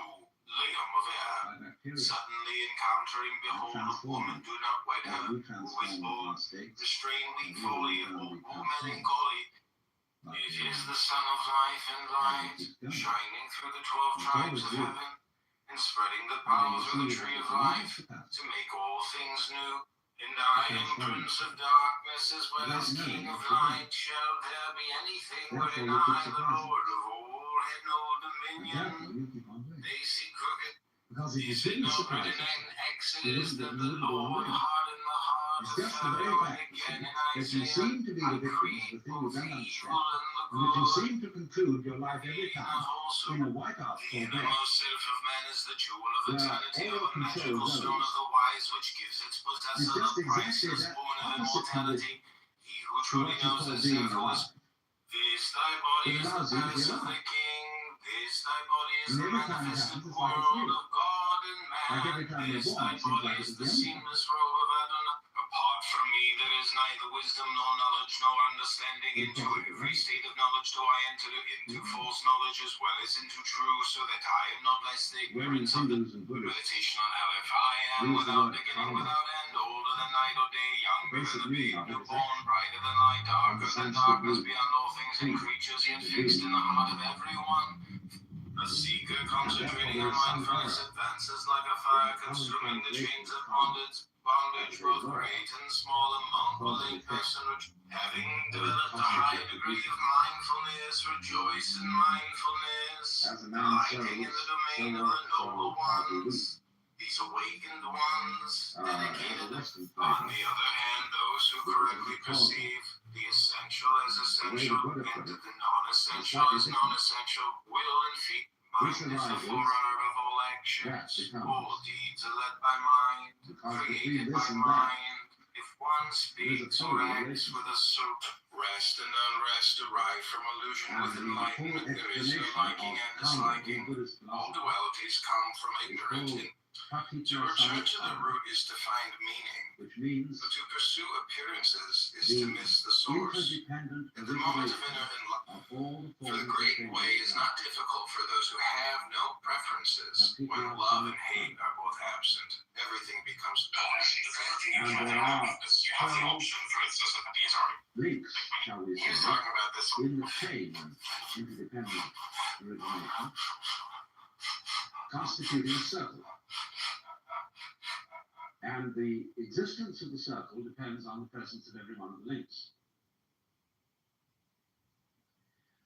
Liam of air. by bacteria. Suddenly encountering, behold, a woman, do not wed her, We who is transform born, our states. the strain weak folly, old melancholy. Like It is the sun of life and light, shining through the 12 tribes of heaven, and spreading the power through the tree of life, to make all things new. And I am prince of darkness as well as king of light. Shall there be anything wherein I, the lord of all, had no dominion? Therefore, you keep on doing it. They see crooked. Because if you Is it didn't not surprise written in yourself, Exodus that you the wouldn't go on Lord doing it. hardened the heart It's of just the very Pharaoh, and fact again in that you Isaiah, seem to be I the victim of create the thing you both don't the understand, evil and the and that you good. seem to conclude your life every Being time also in a wipeout the for death, innermost self of man is the jewel of where eternity, all of a control magical goes stone of the wise, which gives its is possessor just the exactly priceless that boon of opposite immortality. He who to truly what you knows call the being sinful is alive. this thy body It is the allows you to be palace of alive. the king. This thy body is And the every time it manifested happens, it's like it's world new. of God and man. Like every time you're This born, thy it seems body like it is was the the only one. seamless robe of Adonai. Apart from me, there is neither wisdom nor knowledge nor understanding. Into every state of knowledge do I enter, into false knowledge as well as into true, so that I am not less the When ignorance of the Hindus and Buddhists meditation on Aleph. I am use the without word beginning, karma, without end, older than night or day, younger than basic the meaning babe of it is newborn, brighter than light, darker than darkness, Sanskrit beyond all things and creatures, yet fixed in the heart of everyone. A seeker concentrating on mindfulness advances like a fire consuming the chains of bondage, both great and small, among the lay personage, having developed a high degree of mindfulness. mindfulness, rejoice in mindfulness, As a man delighting in the sows, domain so of the also noble shall he reap. ones. These awakened ones, As a dedicated. Western On flavor, the other hand, those who correctly perceive the essential as essential and the non-essential as non-essential will and feet. Mind is the forerunner of all actions. All deeds are led by mind, created by mind. If one speaks or acts with a certain rest and unrest derived from illusion with enlightenment, there is no liking and disliking. All dualities come from ignorance. To return to the root is to find meaning, which means but to pursue appearances is to miss the source. interdependent At the moment of inner of all the for the forms great of way is not difficult for those who have no preferences. When love and hate are both absent, everything becomes And there are links, shall we He was say, talking about this. in the chain of interdependent origination, constituting a circle. And the existence of the circle depends on the presence of every one of the links.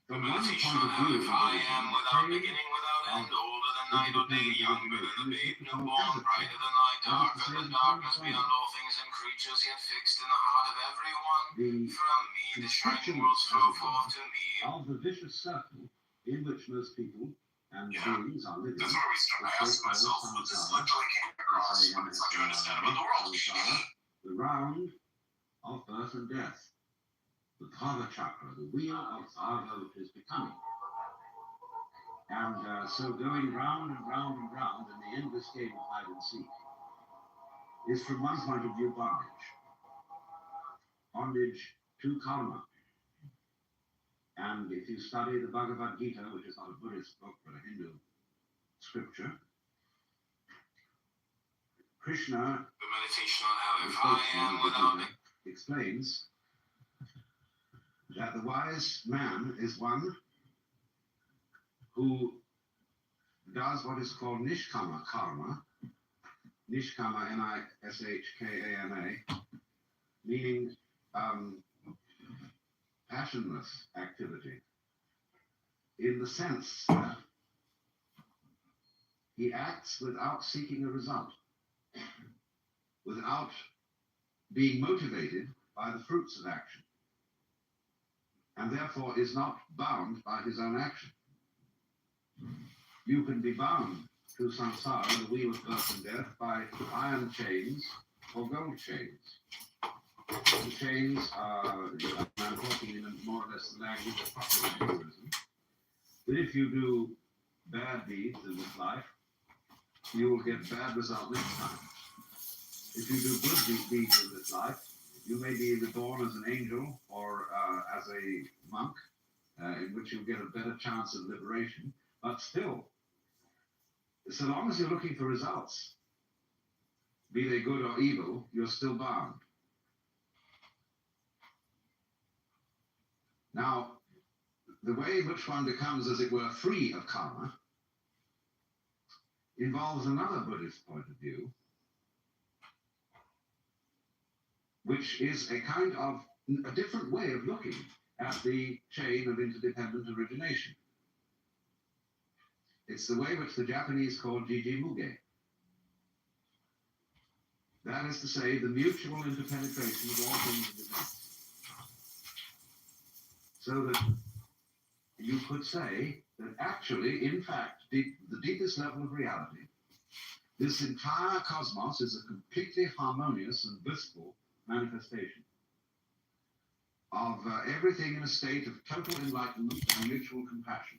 The From one meditation point on of how view, if I am without the beginning, without end, older than night or day, younger than the babe newborn, brighter than light, darker than darkness, beyond all things and creatures, yet fixed in the heart of everyone. the From me the shining worlds flow forth to me. of the vicious circle in which most people and Yeah. beings are living, That's where we start. I asked myself what this literally came across when it's like you understand about the world. the round of birth and death, the Bhava Chakra, the wheel of Bhava which is becoming. And so going round and round and round in the endless game of hide and seek is from one point of view bondage. Bondage to karma. And if you study the Bhagavad Gita, which is not a Buddhist book but a Hindu scripture, Krishna, The meditation on how the if I am spokesman of the without Buddha, explains that the wise man is one who does what is called nishkama karma, nishkama, Nishkama, meaning passionless activity, in the sense that he acts without seeking a result, without being motivated by the fruits of action, and therefore is not bound by his own action. You can be bound to samsara, the wheel of birth and death, by iron chains or gold chains. The chains are, I'm talking in more or less the language of popular Hinduism, that if you do bad deeds in this life, you will get bad result next time. If you do good deeds in this life, you may be reborn as an angel or as a monk, in which you'll get a better chance of liberation. But still, so long as you're looking for results, be they good or evil, you're still bound. Now, the way in which one becomes, as it were, free of karma involves another Buddhist point of view, which is a kind of a different way of looking at the chain of interdependent origination. It's the way which the Japanese call Jiji Muge. That is to say, the mutual interpenetration of all things in the universe. So that you could say that actually, in fact, the deepest level of reality, this entire cosmos is a completely harmonious and blissful manifestation of everything in a state of total enlightenment and mutual compassion.